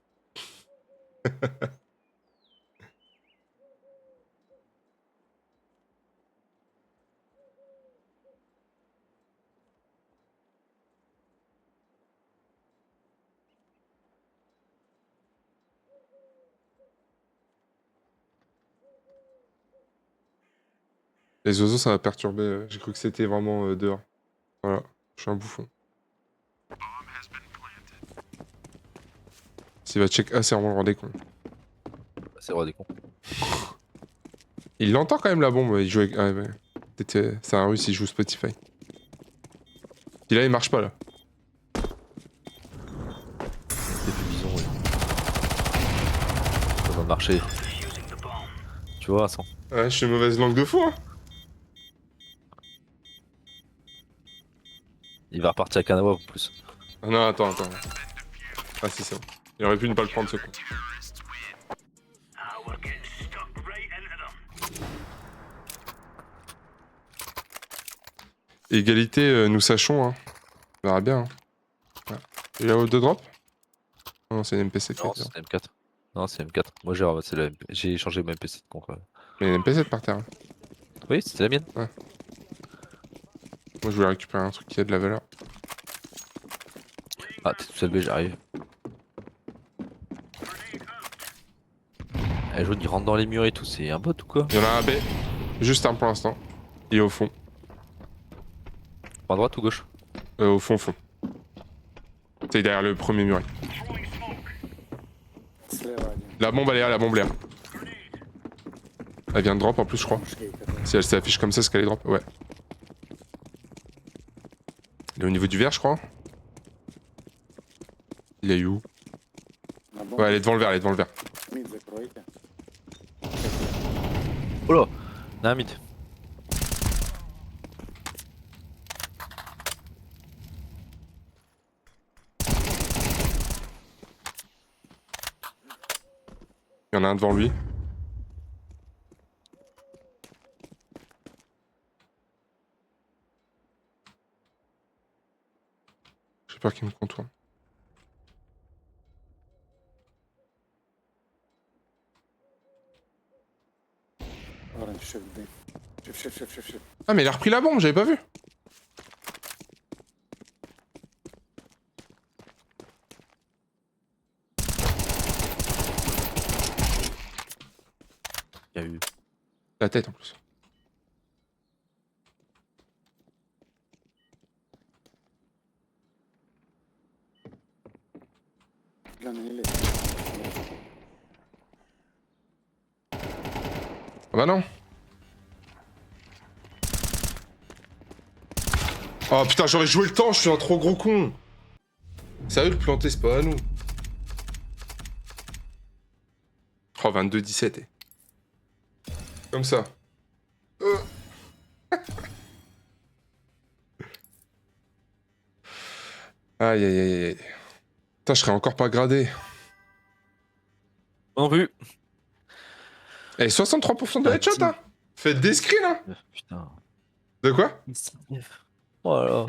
Les oiseaux, ça m'a perturbé. J'ai cru que c'était vraiment dehors. Voilà, je suis un bouffon. S'il va check A, c'est vraiment le roi des cons. C'est le roi des cons. Il l'entend quand même la bombe, il joue avec. Ah, ouais. C'est un russe, il joue Spotify. Puis là, il marche pas là. C'est plus bison, ouais. Ça va marcher. Tu vois, Vincent. Ouais, je suis une mauvaise langue de fou, hein. Il va repartir à Kanawa en plus. Ah non, attends. Ah si, c'est bon. Il aurait pu ne pas le prendre ce coup. Égalité, nous sachons, hein. On verra bien. Hein. Ouais. Il a haut de drop? Oh non, c'est une MP7. Non, c'est M4. Non, c'est M4. Moi, j'ai ramassé la MP. J'ai changé ma MP7 contre. Mais il y a une MP7 par terre. Hein. Oui, c'était la mienne. Moi, je voulais récupérer un truc qui a de la valeur. Ah, t'es tout seul B, j'arrive. Eh, jaune, il rentre dans les murs et tout, c'est un bot ou quoi? Il y en a un B. Juste un pour l'instant. Il est au fond. À droite ou gauche? Au fond. C'est derrière le premier mur. Слева один. La bombe, elle est là, la bombe est là. Elle vient de drop en plus, je crois. Мужики, которые- Si elle s'affiche comme ça, c'est qu'elle est drop. Ouais. Il est au niveau du verre, je crois. Il est où? На бомбу. Ouais, elle est devant le verre, Мид de trojka. Oh là, il y a un mid. Il y en a un devant lui. J'ai peur qu'il me contourne. Orange, shift B. Shift. Ah mais il a repris la bombe, j'avais pas vu. Il y a eu. La tête en plus. Là, il est. Ah bah non. Oh putain, j'aurais joué le temps, je suis un trop gros con. Sérieux, le planter, c'est pas à nous. Oh, 22-17. Comme ça. Aïe aïe aïe aïe. Putain, je serais encore pas gradé. En vue. Eh, 63% de Ah, headshot, hein. Faites des screens, hein. Putain. De quoi? Oh là là.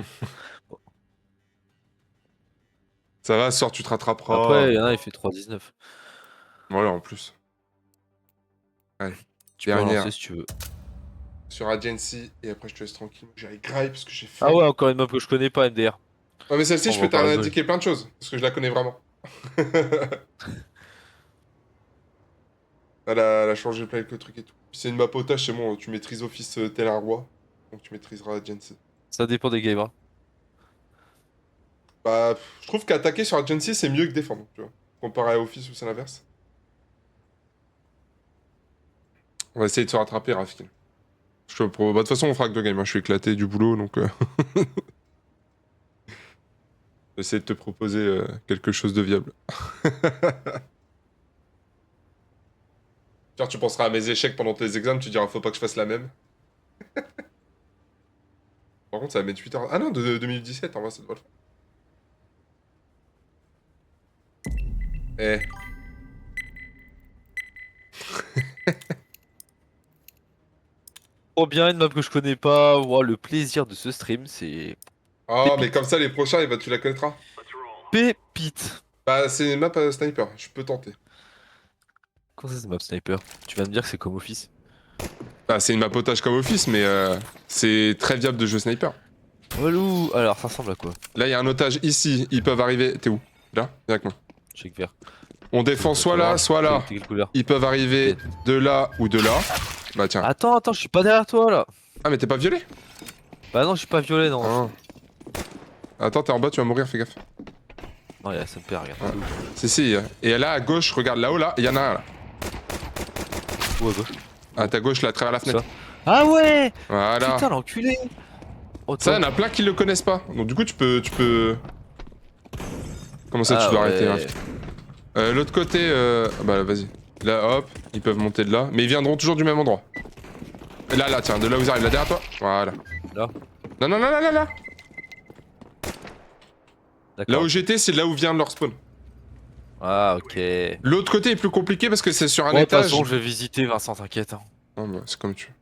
Ça va, sors, tu te rattraperas. Après, il y en a, il fait 3,19. Voilà, en plus. Allez, Tu peux dernière. relancer si tu veux. Sur Agency, et après je te laisse tranquille. J'allais graille parce que j'ai fait. Ah ouais, encore une map que je connais pas, MDR. Ouais, mais celle-ci, On je va peux pas rigoler. t'indiquer plein de choses, parce que je la connais vraiment. Elle a changé plein de trucs et tout. Puis c'est une map otage, c'est bon, tu maîtrises Office tel un roi, donc tu maîtriseras Agency. Ça dépend des games. Hein. Bah, je trouve qu'attaquer sur Agency, c'est mieux que défendre, tu vois. Comparé à Office où c'est l'inverse. On va essayer de se rattraper, Rafkin. Bah, de toute façon, on fera que 2 games, hein. Je suis éclaté du boulot, donc... J'essaie de te proposer quelque chose de viable. Genre, tu penseras à mes échecs pendant tes examens, tu diras faut pas que je fasse la même. Par contre, ça va mettre 8 heures. Ah non, de 2017, en vrai, ça devrait le faire. Eh. Trop bien, une map que je connais pas. Wow, le plaisir de ce stream, c'est Oh, mais comme ça, les prochains, eh ben, tu la connaîtras. pépite. Bah, c'est une map sniper, je peux tenter. Comment ça, c'est map sniper? Tu vas me dire que c'est comme Office. Bah, c'est une map otage comme Office, mais c'est très viable de jouer sniper. Walou. Alors, ça ressemble à quoi? Là, il y a un otage ici, ils peuvent arriver. T'es où? Là? Viens avec moi. Check vert. On défend soit là, soit là. T'es quelle couleur? Ils peuvent arriver de là ou de là. Bah, tiens. Attends, je suis pas derrière toi là. Ah, mais t'es pas violet? Bah non, je suis pas violet, non. Ah. Attends, t'es en bas, tu vas mourir, fais gaffe. Non, il y a SMP, regarde. Ouais. Si. Et là, à gauche, regarde là-haut, là, il y en a un là. Où à gauche? À ta gauche, là, à travers la fenêtre. Ça. Ah ouais! Voilà. Putain, l'enculé! Oh, Ça, il y en toi. a plein qui le connaissent pas. Donc, du coup, tu peux. Comment ça, tu dois arrêter, ouais. L'autre côté, bah, vas-y. Là, hop, ils peuvent monter de là. Mais ils viendront toujours du même endroit. Là, tiens, de là où ils arrivent, là derrière toi. Voilà. Là? Non, là. Là D'accord. où j'étais, c'est là où vient leur spawn. Ah, ok. L'autre côté est plus compliqué parce que c'est sur un Bon, de toute étage. façon, je vais visiter Vincent, t'inquiète. Hein. Non, bah, c'est comme tu veux.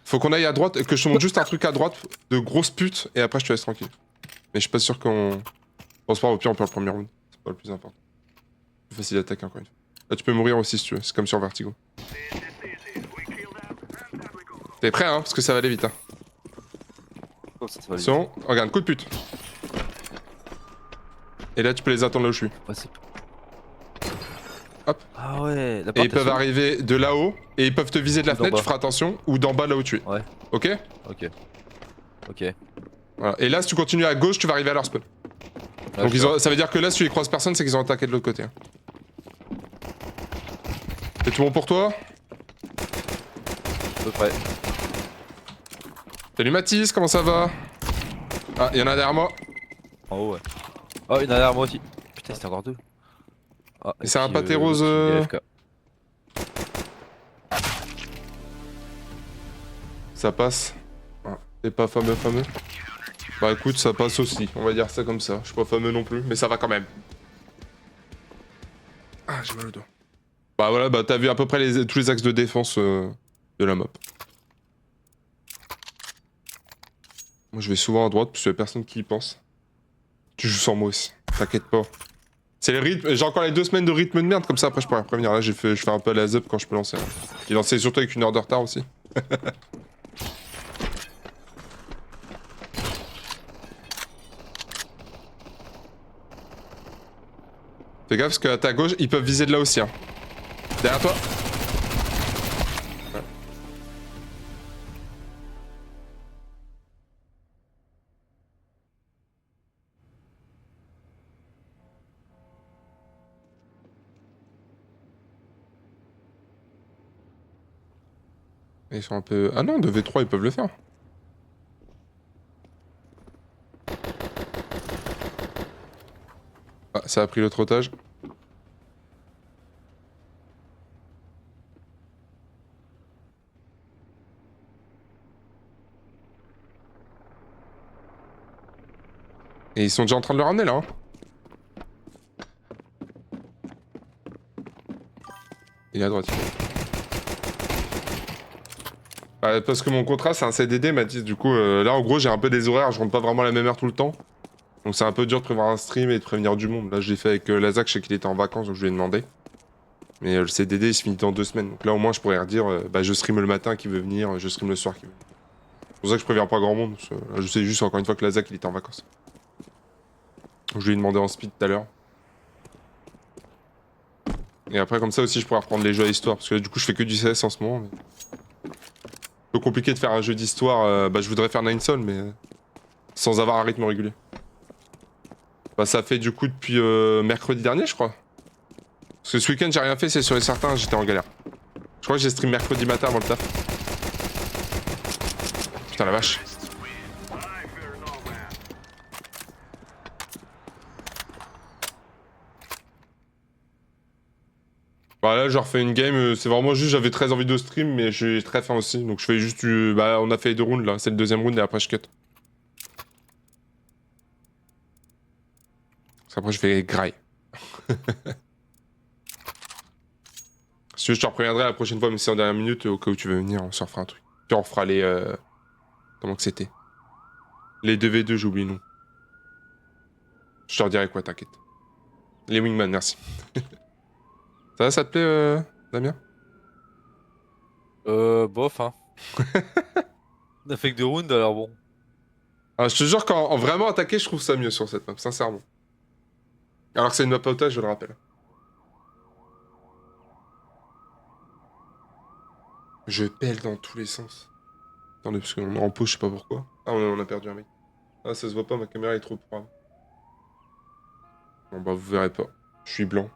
Faut qu'on aille à droite, que je te montre juste un truc à droite de grosse pute et après je te laisse tranquille. Mais je suis pas sûr qu'on. Bon, c'est pas grave, au pire on perd le premier round. C'est pas le plus important. Plus facile d'attaquer encore une fois. Là tu peux mourir aussi si tu veux, c'est comme sur Vertigo. T'es prêt hein, parce que ça va aller vite hein. Oh, ça va aller. Attention, regarde, coup de pute. Et là tu peux les attendre là où je suis. Ouais, c'est- Hop. Ah ouais, la Et porte, ils peuvent elle arriver de là-haut et ils peuvent te viser de la Ou d'en fenêtre, bas. tu feras attention, ou d'en bas là où tu es. Ouais. Ok? s'ouvre. Ok. Voilà. Et là si tu continues à gauche, tu vas arriver à leur spawn. Ah, Donc je vois. ça veut dire que là si tu les croises personne, c'est qu'ils ont attaqué de l'autre côté. Hein. C'est tout bon pour toi? À peu près. Salut Mathis, comment ça va? Ah, y'en a derrière moi. En haut, ouais. Oh, il y en a derrière moi aussi. Putain, c'était encore deux. Ah, Et c'est un puis, pâté rose, l'autre, il est AFK. Ça passe. Ah, t'es pas fameux. Bah écoute, ça passe aussi, on va dire ça comme ça. Je suis pas fameux non plus, mais ça va quand même. Ah, j'ai mal au dos. Bah voilà, bah t'as vu à peu près tous les axes de défense de la map. Moi je vais souvent à droite parce qu'il y a personne qui y pense. Tu joues sans moi aussi, t'inquiète pas. C'est le rythme, j'ai encore les 2 semaines de rythme de merde, comme ça après je pourrais prévenir. Là je fais un peu la up quand je peux lancer. Là. J'ai lancé surtout avec 1 heure de retard aussi. Fais gaffe parce qu'à ta gauche, ils peuvent viser de là aussi. Hein. Derrière toi. Ouais. Ils sont un peu... Ah non, 2v3 ils peuvent le faire. Ah, ça a pris l'autre otage. Et ils sont déjà en train de le ramener là. Hein. Il est à droite. Parce que mon contrat c'est un CDD, Mathis. Du coup, là en gros j'ai un peu des horaires, je rentre pas vraiment à la même heure tout le temps. Donc c'est un peu dur de prévoir un stream et de prévenir du monde. Là je l'ai fait avec Lazak, je sais qu'il était en vacances donc je lui ai demandé. Mais le CDD il se finit dans 2 semaines. Donc là au moins je pourrais redire, bah je stream le matin qui veut venir, je stream le soir qui veut venir. C'est pour ça que je préviens pas grand monde. Parce que, là, je sais juste encore une fois que Lazak il était en vacances. Donc je lui ai demandé en speed tout à l'heure. Et après comme ça aussi je pourrais reprendre les jeux à histoire. Parce que là du coup je fais que du CS en ce moment. Mais... un peu compliqué de faire un jeu d'histoire. Bah je voudrais faire Nine Sol mais sans avoir un rythme régulier. Bah ça fait du coup depuis mercredi dernier je crois. Parce que ce week-end j'ai rien fait, c'est sûr et certain, j'étais en galère. Je crois que j'ai stream mercredi matin avant le taf. Putain la vache. Bah là je refais une game, c'est vraiment juste j'avais très envie de stream mais j'ai très faim aussi. Donc je fais juste du... Bah on a fait les 2 rounds là, c'est le 2ème round et après je cut. Parce qu'après je fais graille. Si tu veux je te repréviendrai la prochaine fois mais c'est en dernière minute au cas où tu veux venir on se refera un truc. Puis on refera les... Comment que c'était? Les 2v2 j'ai oublié le nom. Je te redirai quoi t'inquiète. Les wingman merci. Ça te plaît Damien? Bof, hein. On a fait que 2 rounds, alors bon. Ah, je te jure qu'en vraiment attaquer je trouve ça mieux sur cette map, sincèrement. Alors que c'est une map otage je le rappelle. Je pèle dans tous les sens. Attendez, parce qu'on est en pause, je sais pas pourquoi. Ah, on a perdu un mec. Ah, ça se voit pas, ma caméra est trop probe. Bon, bah, vous verrez pas. Je suis blanc.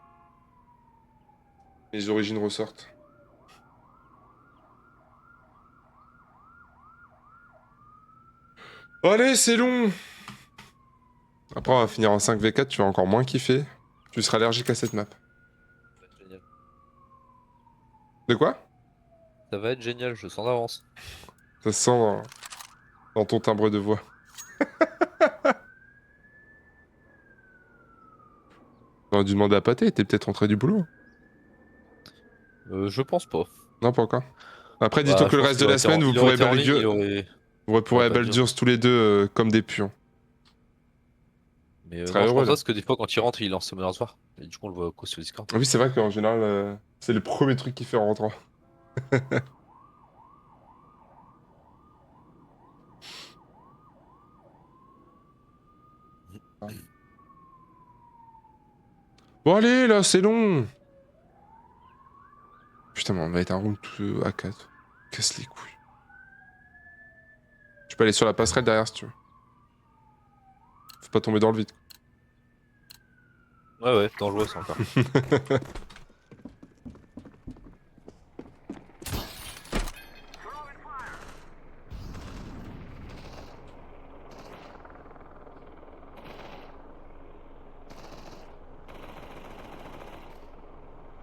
Les origines ressortent. Allez, c'est long! Après, on va finir en 5v4, tu vas encore moins kiffer. Tu seras allergique à cette map. Ça va être génial. De quoi? Ça va être génial, je sens d'avance. Ça se sent dans ton timbre de voix. On aurait dû demander à Pâté, t'es peut-être rentré du boulot. Je pense pas. Non, pas encore. Après, dis-toi Bah, que je le pense reste qu'il de aurait la été en, semaine, vous il aurait pourrez été en ligne, il Baldur... aurait... Vous pourrez Baldur's tous les deux comme des puants. Mais Très non, je heureux, pense pas là. parce que des fois quand il rentre, il lance son soir. Et du coup, on le voit qu'au sur Discord. Ah oui, c'est vrai qu'en général, c'est le premier truc qu'il fait en rentrant. Bon, allez, là, c'est long. Putain, mais on va être un round tout à 4. Casse les couilles. Tu peux aller sur la passerelle derrière si tu veux. Faut pas tomber dans le vide. Ouais, ouais, dangereux ça encore.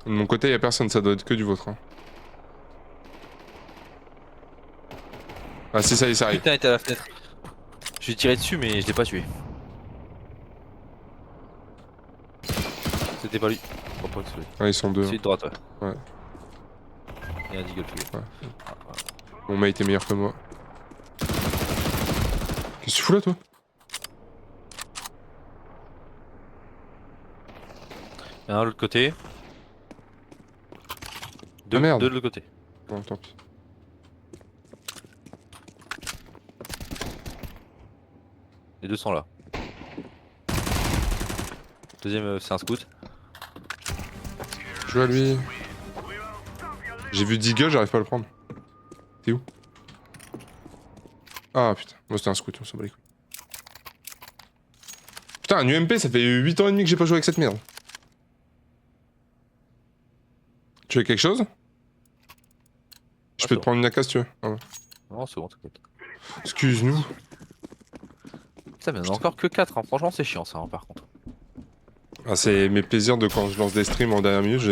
De mon côté, y a personne, ça doit être que du vôtre. Hein. Ah si, ça y est, ça arrive. Putain, il était à la fenêtre. Je lui ai tiré dessus, mais je l'ai pas tué. C'était pas lui. Je crois pas que c'est lui. Ah, ils sont deux. Celui de droite, ouais. Ouais. Il y a un deagle tué. Ouais. Mon mate est meilleur que moi. Qu'est-ce que tu fous là, toi? Il y en a un de l'autre côté. Deux, Ah, merde. deux de l'autre côté. Bon, tant pis. Les deux sont là. Deuxième, c'est un scout. Je joue à lui. J'ai vu Deagle, j'arrive pas à le prendre. T'es où? Ah putain, moi c'était un scout, on s'en bat les couilles. Putain, un UMP, ça fait 8 ans et demi que j'ai pas joué avec cette merde. Tu veux quelque chose? Je peux te prendre une AK si tu veux. Ah ouais. Non, c'est bon, t'inquiète. Excuse-nous. Putain, mais on a encore que 4, hein. Franchement, c'est chiant ça, hein, par contre. Ah, c'est mes plaisirs de quand je lance des streams en dernière minute.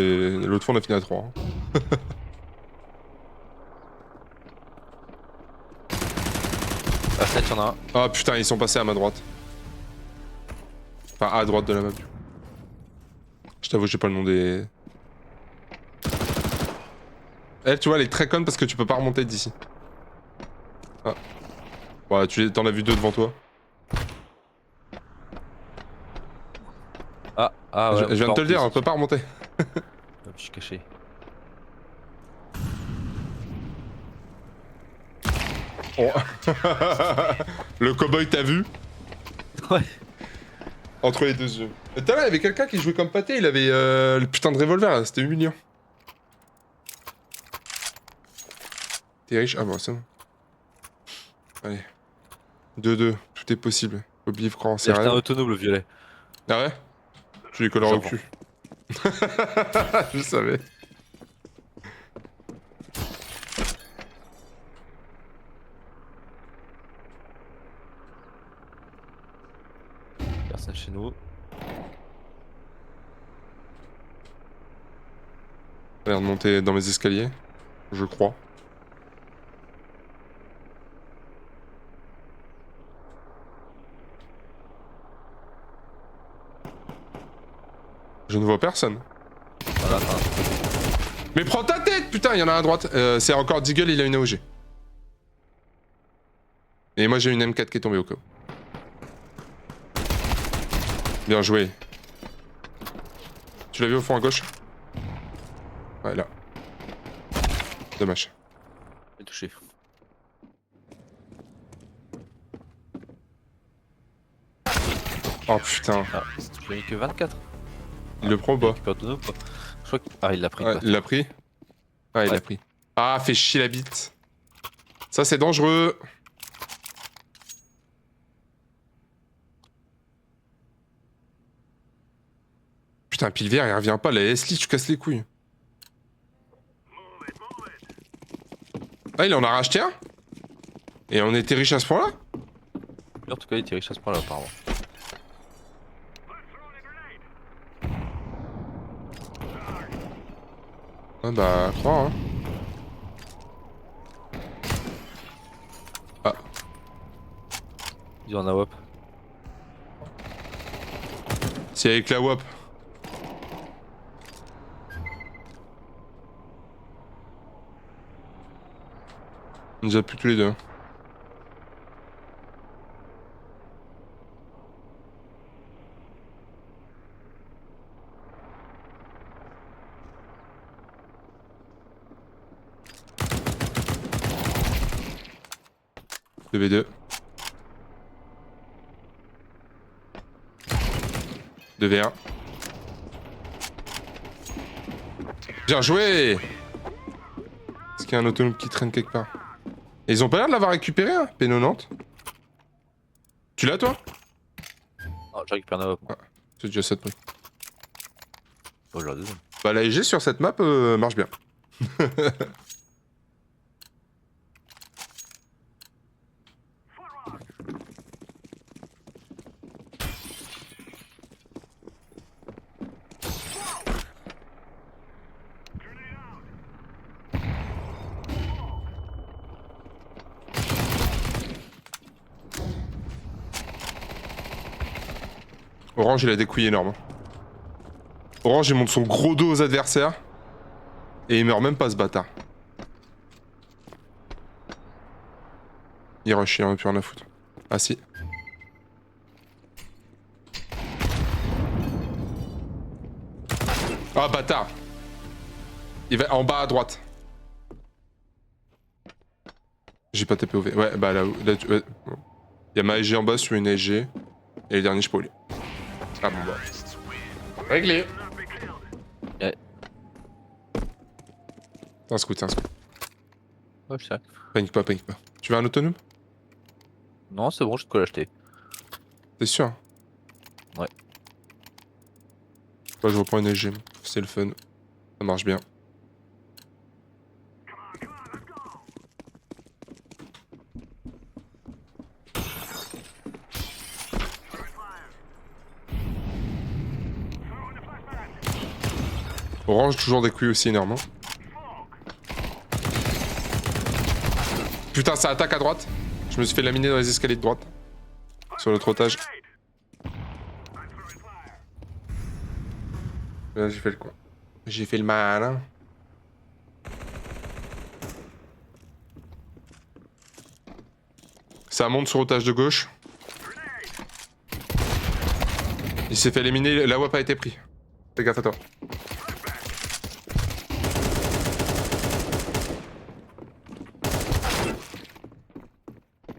L'autre fois, on a fini à 3. Hein. À 7, y'en a un. Ah putain, ils sont passés à ma droite. Enfin, à droite de la map. Je t'avoue, j'ai pas le nom des. Elle, tu vois, elle est très conne parce que tu peux pas remonter d'ici. Ah. Ouais, t'en as vu deux devant toi. Ah ouais. Je viens de te le dire, on peut pas remonter. Hop, je suis caché. Oh. Le cowboy t'a vu? Ouais. Entre les deux yeux. Tout à l'heure, il y avait quelqu'un qui jouait comme pâté, il avait le putain de revolver là, c'était humiliant. T'es riche? Ah bon, c'est bon. Allez. 2-2, tout est possible. Oblive, croire en C'est un sérieux. autonome le violet. Ah ouais? Tu les colores au cul. Je savais. Personne chez nous. J'ai l'air de monter dans mes escaliers. Je crois. Je ne vois personne. Voilà, Mais prends ta tête, putain, il y en a un à droite. C'est encore Deagle, il a une AOG. Et moi j'ai une M4 qui est tombée au cas où. Bien joué. Tu l'as vu au fond à gauche? Ouais, là. Dommage. j'ai touché. Oh putain. Ah, je l'ai mis que 24. Il le prend ou pas? Tu peux autonome quoi. Je crois que. Ah, il l'a pris. Ouais, quoi. il l'a pris? Ah, il Ouais. l'a pris. Ah, fait chier la bite. Ça, c'est dangereux. Putain, Pilvière, il revient pas. La Leslie, tu casses les couilles. Ah, il en a racheté un? Et on était riche à ce point-là? En tout cas, il était riche à ce point-là, apparemment. Ah bah, crois, hein. Ah, Il y en a WAP. c'est avec la WAP. On nous a plus tous les deux. Hein. Le V2. 2v1. Bien joué! Est-ce qu'il y a un autonome qui traîne quelque part? Et ils ont pas l'air de l'avoir récupéré, hein, P90. Tu l'as, toi? Oh, j'ai récupéré un WAP. moi. C'est déjà ça de prix. Oh, j'ai la deuxième. Bah, la l'AEG sur cette map marche bien. Orange, il a des couilles énormes. Orange, il monte son gros dos aux adversaires. Et il meurt même pas, ce bâtard. Il rush, il en a plus rien à foutre. Ah si. Ah, bâtard. Il va en bas à droite. J'ai pas TPOV. Ouais, bah là, ouais. Il y a ma SG en bas sur une SG. Et le dernier, je peux aller. Ah bon, bah. Réglé. Ouais. Un scout, un scout. Ouais, c'est vrai. Panique pas, panique pas. Tu veux un autonome? Non, c'est bon, j'ai de quoi l'acheter. T'es sûr? Ouais. Moi, je reprends une SG. C'est le fun. Ça marche bien. Orange, toujours des couilles aussi énormes. Putain, ça attaque à droite. Je me suis fait laminer dans les escaliers de droite. Sur le trottage. Là, j'ai fait le con. J'ai fait le malin. Ça monte sur otage de gauche. Il s'est fait éliminer, la WAP a été pris. Fais gaffe à toi.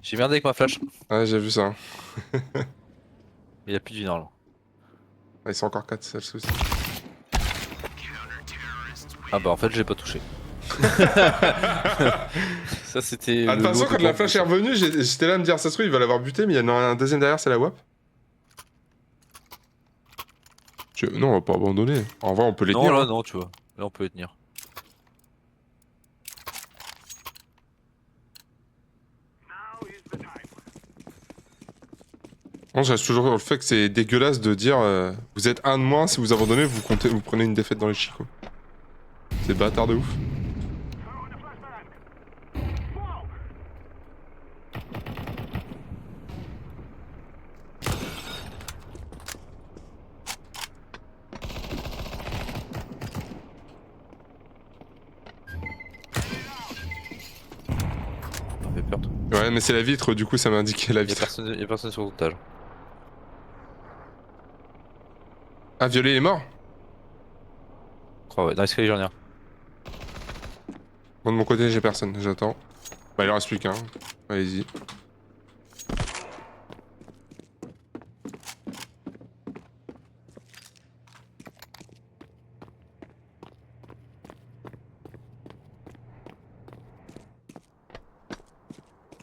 J'ai merdé avec ma flash. Ouais, j'ai vu ça. Il y a plus de vie normalement. Ils sont encore 4, c'est le souci. Ah bah en fait, je l'ai pas touché. Ça c'était. Ah, de toute façon, quand la flash est revenue, j'étais là à me dire, ça se trouve, il va l'avoir buté, mais il y en a un deuxième derrière, c'est la WAP. Non, on va pas abandonner. En vrai, on peut les Non, tenir. là, Hein. non, tu vois. Là, on peut les tenir. Moi, je reste toujours sur le fait que c'est dégueulasse de dire vous êtes un de moins, si vous abandonnez, vous prenez une défaite dans les chicots. C'est bâtard de ouf. Ça fait peur, toi. Ouais, mais c'est la vitre, du coup, ça m'a indiqué la Y'a vitre. personne sur le étage. Ah, Violet est mort? Je crois, ouais. Dans l'escalier, j'en ai un. Moi, de mon côté, j'ai personne, j'attends. Bah, il en reste plus qu'un. Allez-y.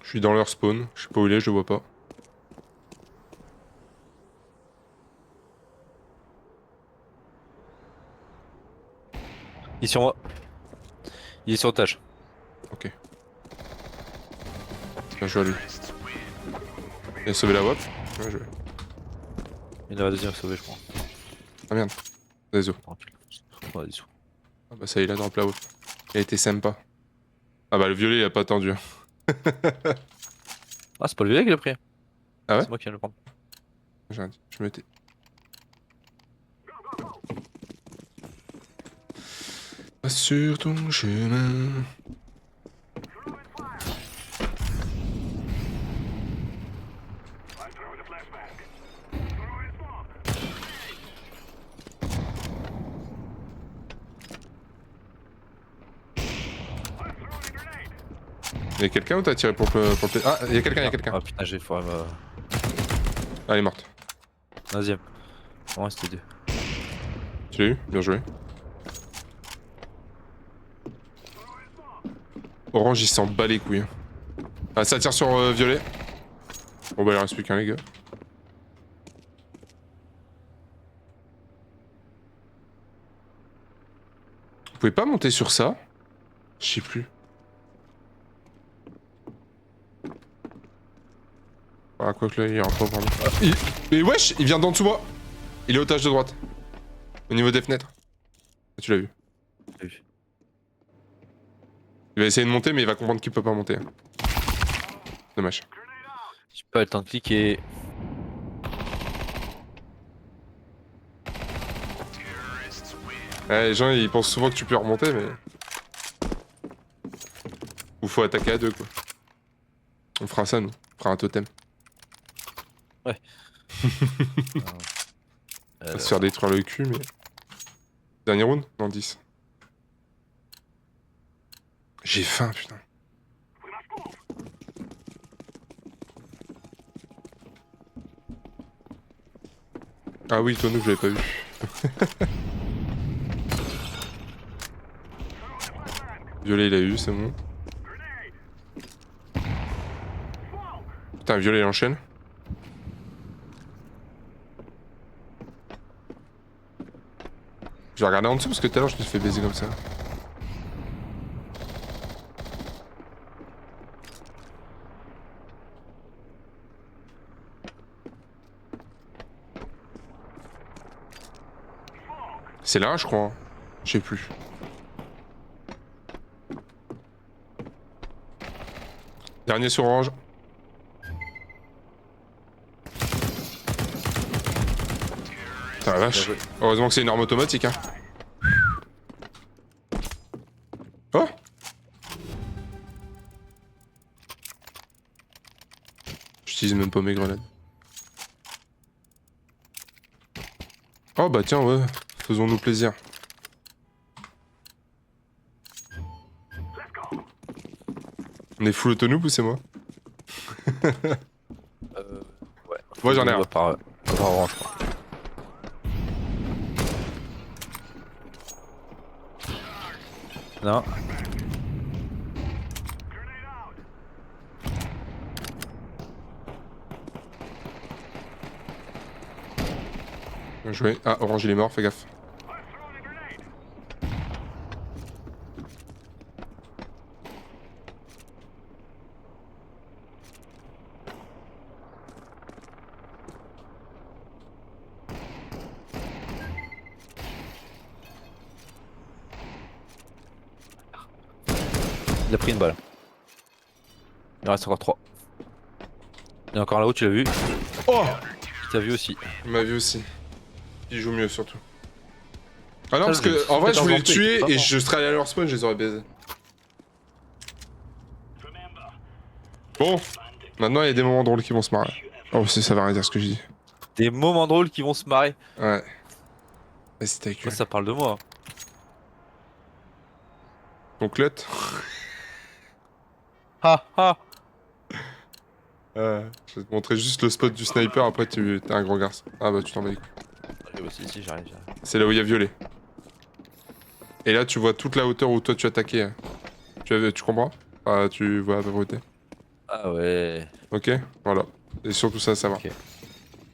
Je suis dans leur spawn, je sais pas où il est, je le vois pas. Il est sur moi. Il est sur l'étage. Ok. Bien joué à lui. Il a sauvé la WAP. Bien joué. Il y en a un deuxième sauvé, je crois. Ah merde. Désolé. Tranquille. Ouais, des sous. Ah bah ça il a dans la WAP. Il a été sympa. Ah bah le violet il a pas attendu. Ah, c'est pas le violet qui l'a pris. Ah ouais? C'est moi qui viens de le prendre. Je me tais. Pas sur ton chemin. Y'a quelqu'un ou t'as tiré pour le... Ah, y'a quelqu'un, y'a quelqu'un. Ah putain, j'ai foiré ma. Ah, elle est morte. Deuxième. Ouais, c'était deux. Tu l'as eu? Bien joué. Orange il s'en bat les couilles. Ah, ça tire sur violet. Bon bah il en reste plus qu'un les gars. Vous pouvez pas monter sur ça? Je sais plus. Ah quoi que là il rentre pas vraiment. Ah, mais wesh, il vient d'en dessous moi. Il est otage de droite. Au niveau des fenêtres. Ah, tu l'as vu. J'ai vu. Il va essayer de monter mais il va comprendre qu'il peut pas monter. Dommage. J'ai pas eu le temps de cliquer. Ouais, les gens ils pensent souvent que tu peux remonter, mais. Ou faut attaquer à deux, quoi. On fera ça, nous. On fera un totem. Ouais. On va se faire détruire le cul, mais. Dernier round? Non, 10. J'ai faim, putain. Ah oui, toi, nous, je l'avais pas vu. Violet, il a eu, c'est bon. Putain, Violet, il enchaîne. Je vais regarder en dessous parce que tout à l'heure, je me suis fait baiser comme ça. C'est là, je crois. Je sais plus. Dernier sur orange. Putain la vache. Heureusement que c'est une arme automatique, hein. Oh! J'utilise même pas mes grenades. Oh bah tiens, ouais. Faisons-nous plaisir. On est full autonome ou c'est moi? Ouais. Moi j'en ai un. Par orange, je crois. Non. Bien joué. Ah, orange il est mort, fais gaffe. Il a pris une balle. Il en reste encore 3. Il est encore là-haut, tu l'as vu? Oh! Il t'a vu aussi. Il m'a vu aussi. Il joue mieux surtout. Ah non, Ça, parce que je- en vrai je voulais le inventé, tuer pas et mort. je serais allé à leur spawn, je les aurais baisés. Bon, maintenant il y a des moments drôles qui vont se marrer. Oh, ça va rien dire ce que je dis. Des moments drôles qui vont se marrer. Ouais. Vas-y, ta gueule. Ça parle de moi. Ton clut. Ha ha. Je vais te montrer juste le spot du sniper, après tu t'es un gros garçon. Ah bah tu t'en bats les couilles. Allez, si, j'arrive. C'est là où il y a violet. Et là tu vois toute la hauteur où toi tu attaquais. Hein. Tu comprends? Ah, tu vois à peu près où t'es. Ah ouais. Ok, voilà. Et surtout ça, ça va. Ok.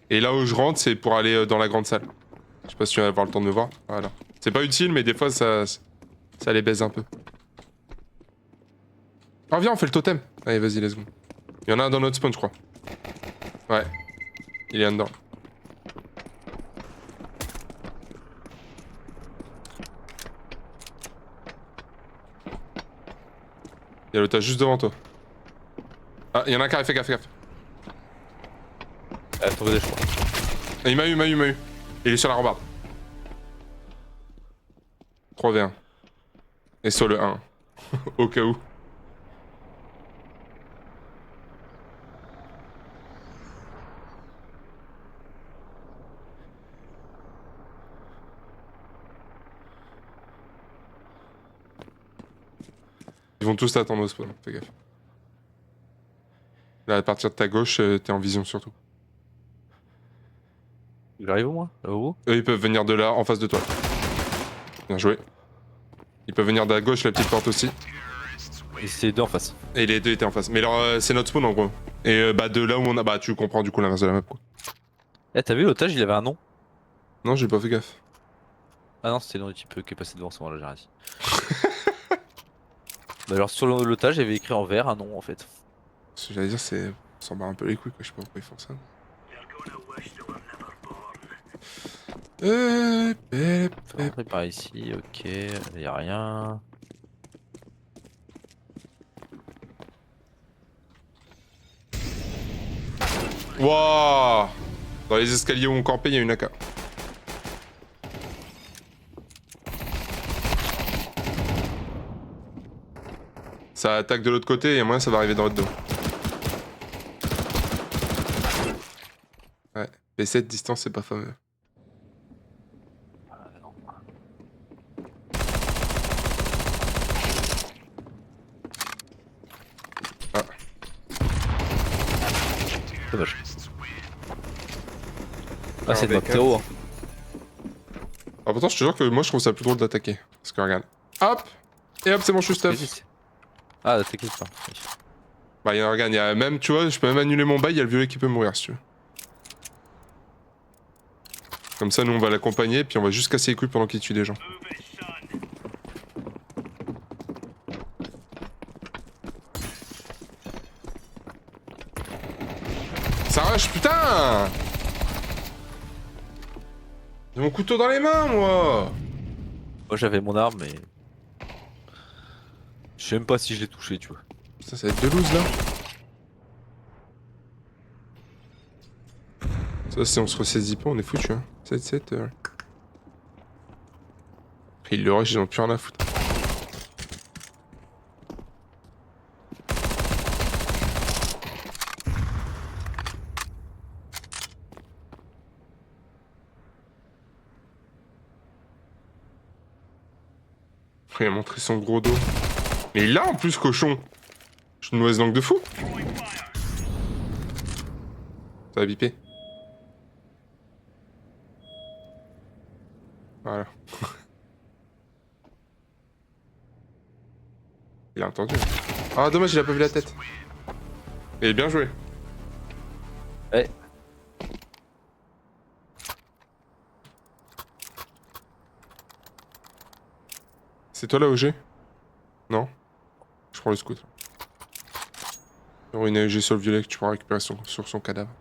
Et là où je rentre, c'est pour aller dans la grande salle. Je sais pas si tu vas avoir le temps de me voir. Voilà. C'est pas utile, mais des fois ça les baise un peu. Ah viens, on fait le totem. Allez, vas-y, let's go. Il y en a un dans notre spawn, je crois. Ouais. Il est un dedans. Il y a l'otage juste devant toi. Ah, il y en a un qui arrive, fais gaffe, fais gaffe. Elle a tombé des choix. Ah, il m'a eu. Il est sur la rambarde. 3v1. Et sur le 1. Au cas où. Ils vont tous t'attendre au spawn, fais gaffe. Là, à partir de ta gauche, t'es en vision surtout. J'arrive au moins, là-haut. Eux, ils peuvent venir de là, en face de toi. Bien joué. Ils peuvent venir de la gauche, la petite porte aussi. Et c'est les deux en face. Et les deux étaient en face. Mais alors, c'est notre spawn en gros. Et bah, de là où on a. Bah, tu comprends du coup l'inverse de la map quoi. Eh, t'as vu l'otage, il avait un nom? Non, j'ai pas fait gaffe. Ah non, c'était le nom du type qui est passé devant ce moment-là, j'ai rien dit. Bah alors sur l'otage, il y avait écrit en vert un nom en fait. Ce que j'allais dire, c'est. On s'en bat un peu les couilles quoi, je sais pas pourquoi ils font ça. On va rentrer par ici, ok, y a rien. Wouah! Dans les escaliers où on campait, il y a une AK. Ça attaque de l'autre côté et moi ça va arriver dans votre dos. Ouais, P7 distance c'est pas fameux. Ah. Dommage. Ah, Alors, c'est de des ma terreau. Hein. Alors pourtant je te jure que moi je trouve ça plus drôle d'attaquer. Parce que regarde. Hop. Et hop c'est mon stuff. Ah, t'inquiète pas. Bah regarde, il y a même, tu vois, je peux même annuler mon bail, il y a le violet qui peut mourir si tu veux. Comme ça nous on va l'accompagner puis on va juste casser les couilles pendant qu'il tue des gens. Ça rush, putain! J'ai mon couteau dans les mains, moi! Moi j'avais mon arme, mais. Je sais même pas si je l'ai touché, tu vois. Ça va être de loose là. Ça, si on se ressaisit pas, on est foutu, hein. 7-7. Après, il le rush, ils ont plus rien à foutre. Il a montré son gros dos. Mais il l'a en plus, cochon! Je suis une mauvaise langue de fou! Ça va biper. Voilà. Il a entendu. Ah, dommage, il a pas vu la tête. Et bien joué. Ouais. C'est toi là, OG? Non? Je prends le scout. Il y aura une AEG sur le violet que tu pourras récupérer sur son cadavre.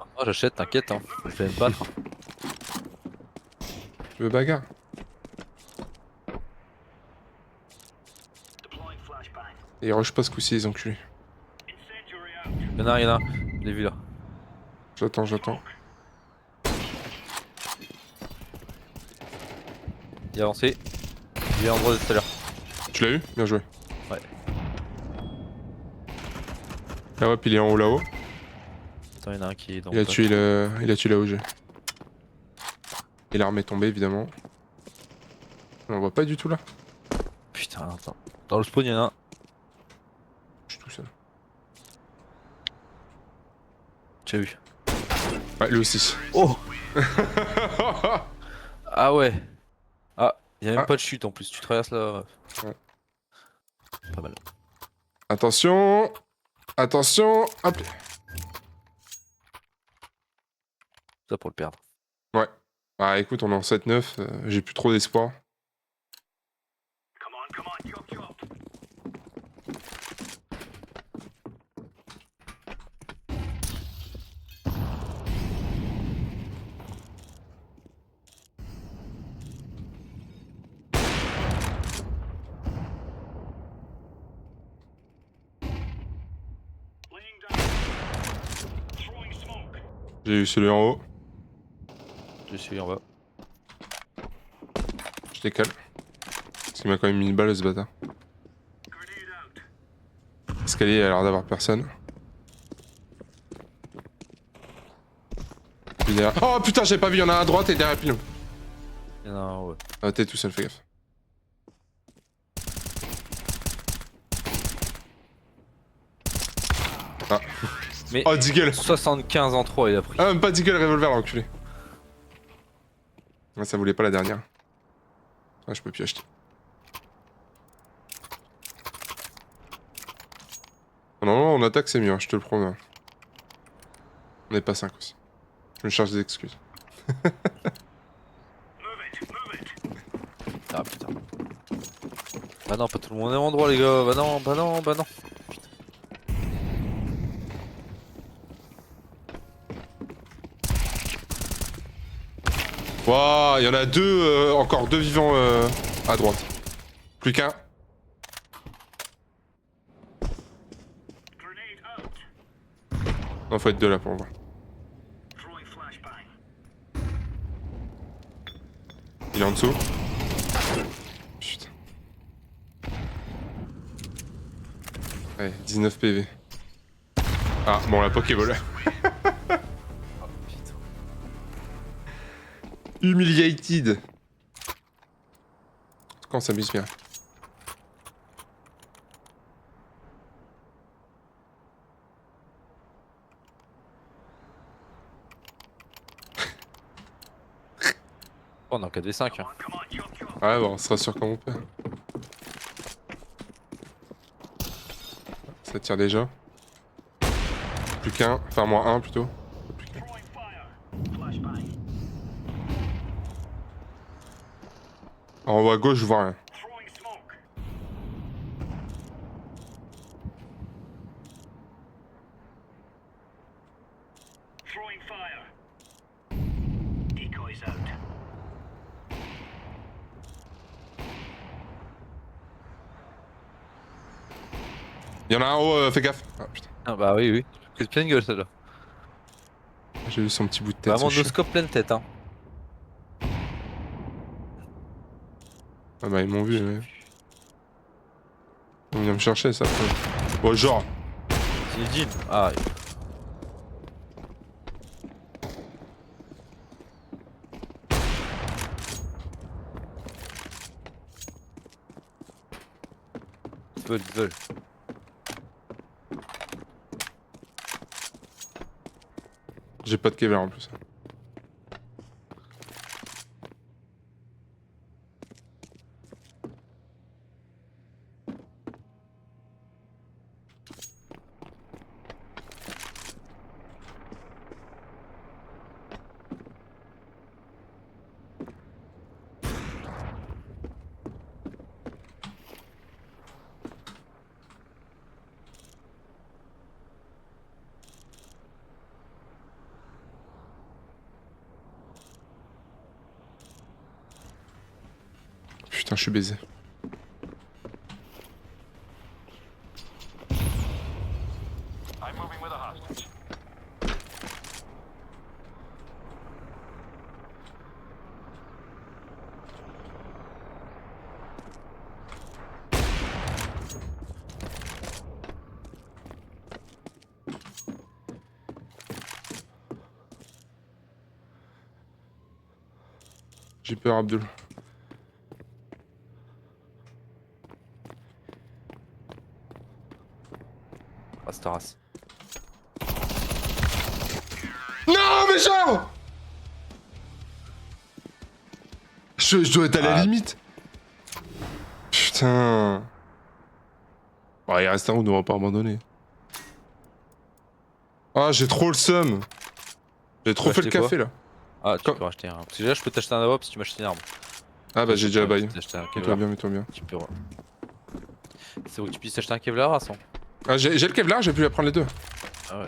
Ah, j'achète, t'inquiète, hein. Je vais me battre. Tu veux bagarre? Et ils rushent pas ce coup-ci, les enculés. Y'en a un, y'en a un. Je l'ai vu là. J'attends. Il est avancé. Il est en droit de tout à l'heure. Tu l'as eu? Bien joué. Ouais. Ah ouais, puis il est en haut là-haut. Attends, y'en a un qui est dans Il a tué la OG. Et l'arme est tombée, évidemment. On voit pas du tout là. Putain, attends. Dans le spawn, y'en a un. Je suis tout seul. Tu as vu. Ouais, lui aussi. Oh. Ah ouais. Ah, y'a même Ah. pas de chute en plus. Tu traverses là. Ouais. Pas mal. Attention! Attention! Hop! Ça pour le perdre. Ouais. Ah écoute, on est en 7-9, j'ai plus trop d'espoir. J'ai eu celui en haut, Je suis en bas. je décale. Parce qu'il m'a quand même mis une balle ce bâtard. Escalier, il a l'air d'avoir personne. Puis derrière... Oh putain, j'ai pas vu, il y en a un à droite et derrière Pilon. Y'en a un, ouais. Ah, t'es tout seul, fais gaffe. Ah. Mais Oh, Deagle! 75 en 3 il a pris. Ah, même pas Deagle revolver, l'enculé. Ah, ça voulait pas la dernière. Ah, je peux plus acheter. Non, on attaque, c'est mieux, hein, je te le promets. On n'est pas 5 aussi. Je me charge des excuses. Ah putain. Bah non, pas tout le monde est en droit les gars. Bah non, bah non, bah non. Waouh, il y en a deux, encore deux vivants à droite. Plus qu'un. Non, faut être deux là pour voir. Il est en dessous. Putain. Ouais, 19 PV. Ah, bon, la Pokéball. Oh, putain. Humiliated. Quand on s'amuse bien. Oh, on est en 4v5. Hein. Ouais, bon, on sera sûr comment on peut. Ça tire déjà. Plus qu'un, enfin moins un plutôt. Plus qu'un. En haut à gauche, je vois rien. Il y en a un en haut, fais gaffe. Ah putain, Ah bah oui, oui. C'est pleine gueule celle-là. j'ai vu son petit bout de tête. Vraiment ce chien. no scope pleine tête. Hein. Ah bah ils m'ont vu, ouais. On vient me chercher ça. Bon, genre. Zinedine. Ah, ils veulent. J'ai pas de Kevlar en plus. Putain, je suis baisé. J'ai peur, Abdul. Astaras. Non, mais genre je dois être à la Ah. limite. Putain. Bon, il reste un, on ne va pas abandonner. Ah, j'ai trop le seum. J'ai trop fait le acheter quoi café là. Ah, tu Quand- peux racheter un. Parce que déjà, je peux t'acheter un AWP si tu m'achètes une arme. Ah bah j'ai déjà bail. T'acheter un Mets-toi Kevlar. bien, mets-toi bien. Tu peux. C'est où que tu puisses acheter un Kevlar à 100. Ah, j'ai le Kevlar, j'ai pu apprendre les deux. Ah ouais.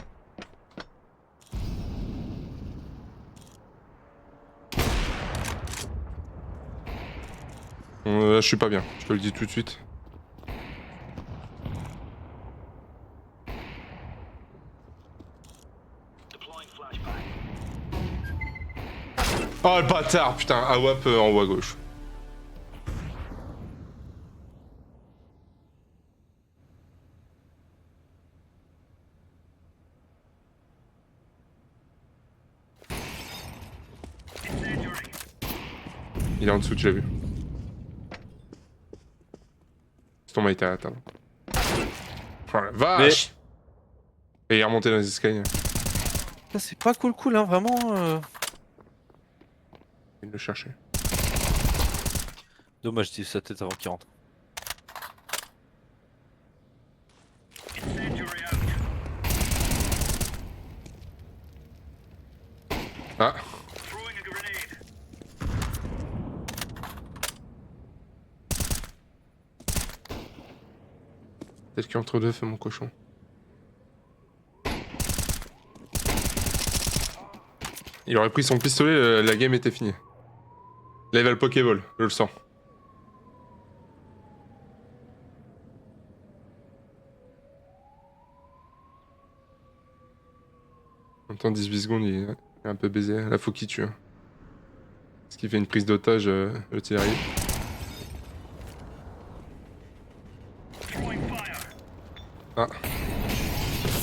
Je suis pas bien, je te le dis tout de suite. Oh le bâtard, putain, AWP en haut à gauche. Il est en dessous, tu l'as vu. C'est ton maïta à la table. Oh la vache. Et il est remonté dans les escaliers. Ça, c'est pas cool, hein, vraiment. Il le cherchait. Dommage, j'ai sa tête avant qu'il rentre. Ah. Peut-être qu'entre deux fait mon cochon. Il aurait pris son pistolet, la game était finie. Là il va le Pokéball, je le sens. En même temps 18 secondes il est un peu baisé, là faut qu'il tue. Hein. Parce qu'il fait une prise d'otage, le Tillary.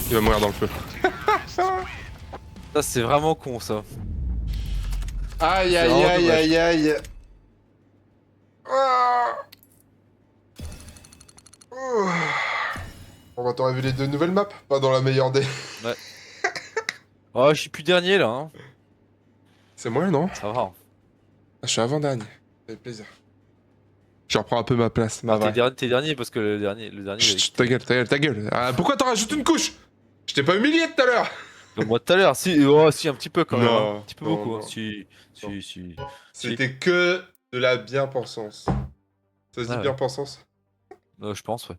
Il va mourir dans le feu. Ça, c'est vraiment con, ça. Aïe C'est aïe vraiment aïe dommage. aïe aïe. Ah. Oh. Bon bah t'aurais vu les 2 nouvelles maps, pas dans la meilleure des... Oh, je suis plus dernier, là. Hein. C'est moi non? Ça va. Hein. Je suis avant-dernier, ça fait plaisir. Je reprends un peu ma place, ma vraie. T'es dernier parce que le dernier Chut, il chut, ta gueule, ta gueule, ta gueule. Ah, pourquoi t'en rajoutes une couche? Je t'ai pas humilié tout à l'heure. moi tout à l'heure, si, oh, si, un petit peu quand même. Hein. Non, Un petit peu non, beaucoup. Hein. non. Si. C'était que de la bien-pensance. Ça se dit Ah ouais. bien-pensance? Je pense, ouais.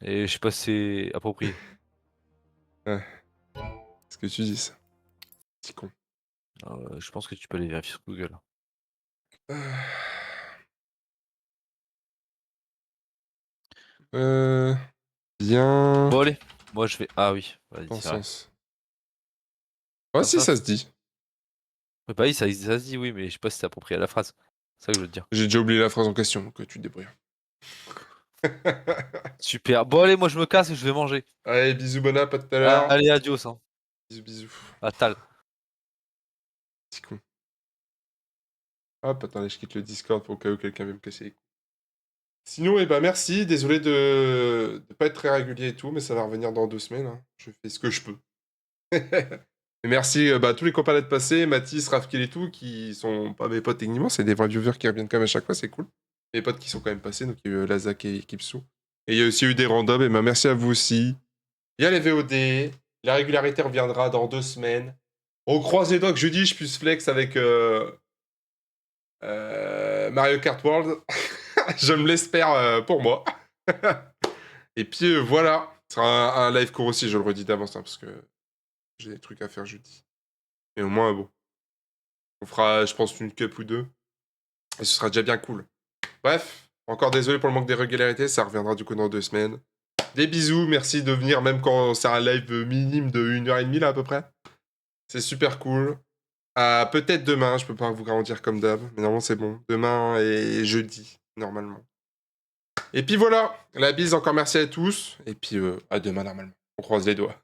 Et je sais pas si c'est approprié. Qu'est-ce que tu dis ça? Petit con. Je pense que tu peux aller vérifier sur Google. Bien... Bon, allez. Moi, je vais. Ah oui. Vas-y, c'est vrai. Pensance. Ouais, si, ça se dit. Ouais, bah oui, ça se dit, oui, mais je sais pas si c'est approprié à la phrase. C'est ça que je veux te dire. J'ai déjà oublié la phrase en question, donc tu te débrouilles. Super. Bon, allez, moi, je me casse et je vais manger. Allez, bisous, bon app, à tout à l'heure. Allez, adios. Hein. Bisous, bisous. À tal. Petit con. Hop, attendez, je quitte le Discord pour au cas où quelqu'un veut me casser les couilles. Sinon, eh ben merci. Désolé de pas être très régulier et tout, mais ça va revenir dans 2 semaines. Hein. Je fais ce que je peux. Et merci à tous les copains d'être passés, Mathis, Rafkil et tout, qui sont pas mes potes techniquement, c'est des vrais viewers qui reviennent quand même à chaque fois, c'est cool. Mes potes qui sont quand même passés, donc il y a eu Lazak et Kipsou. Et il y a aussi eu des randoms, et ben merci à vous aussi. Il y a les VOD, la régularité reviendra dans 2 semaines. On croise les doigts que jeudi je puisse flex avec Mario Kart World. Je me l'espère pour moi. Et puis voilà, ce sera un live court aussi, je le redis d'avance, hein, parce que j'ai des trucs à faire jeudi. Et au moins, bon, on fera, je pense, une cup ou 2. Et ce sera déjà bien cool. Bref, encore désolé pour le manque des régularités, ça reviendra du coup dans 2 semaines. Des bisous, merci de venir, même quand c'est un live minime de 1h30 là à peu près. C'est super cool. Peut-être demain, je peux pas vous garantir comme d'hab, mais normalement c'est bon. Demain et jeudi, normalement. Et puis voilà, la bise, encore merci à tous. Et puis à demain normalement. On croise les doigts.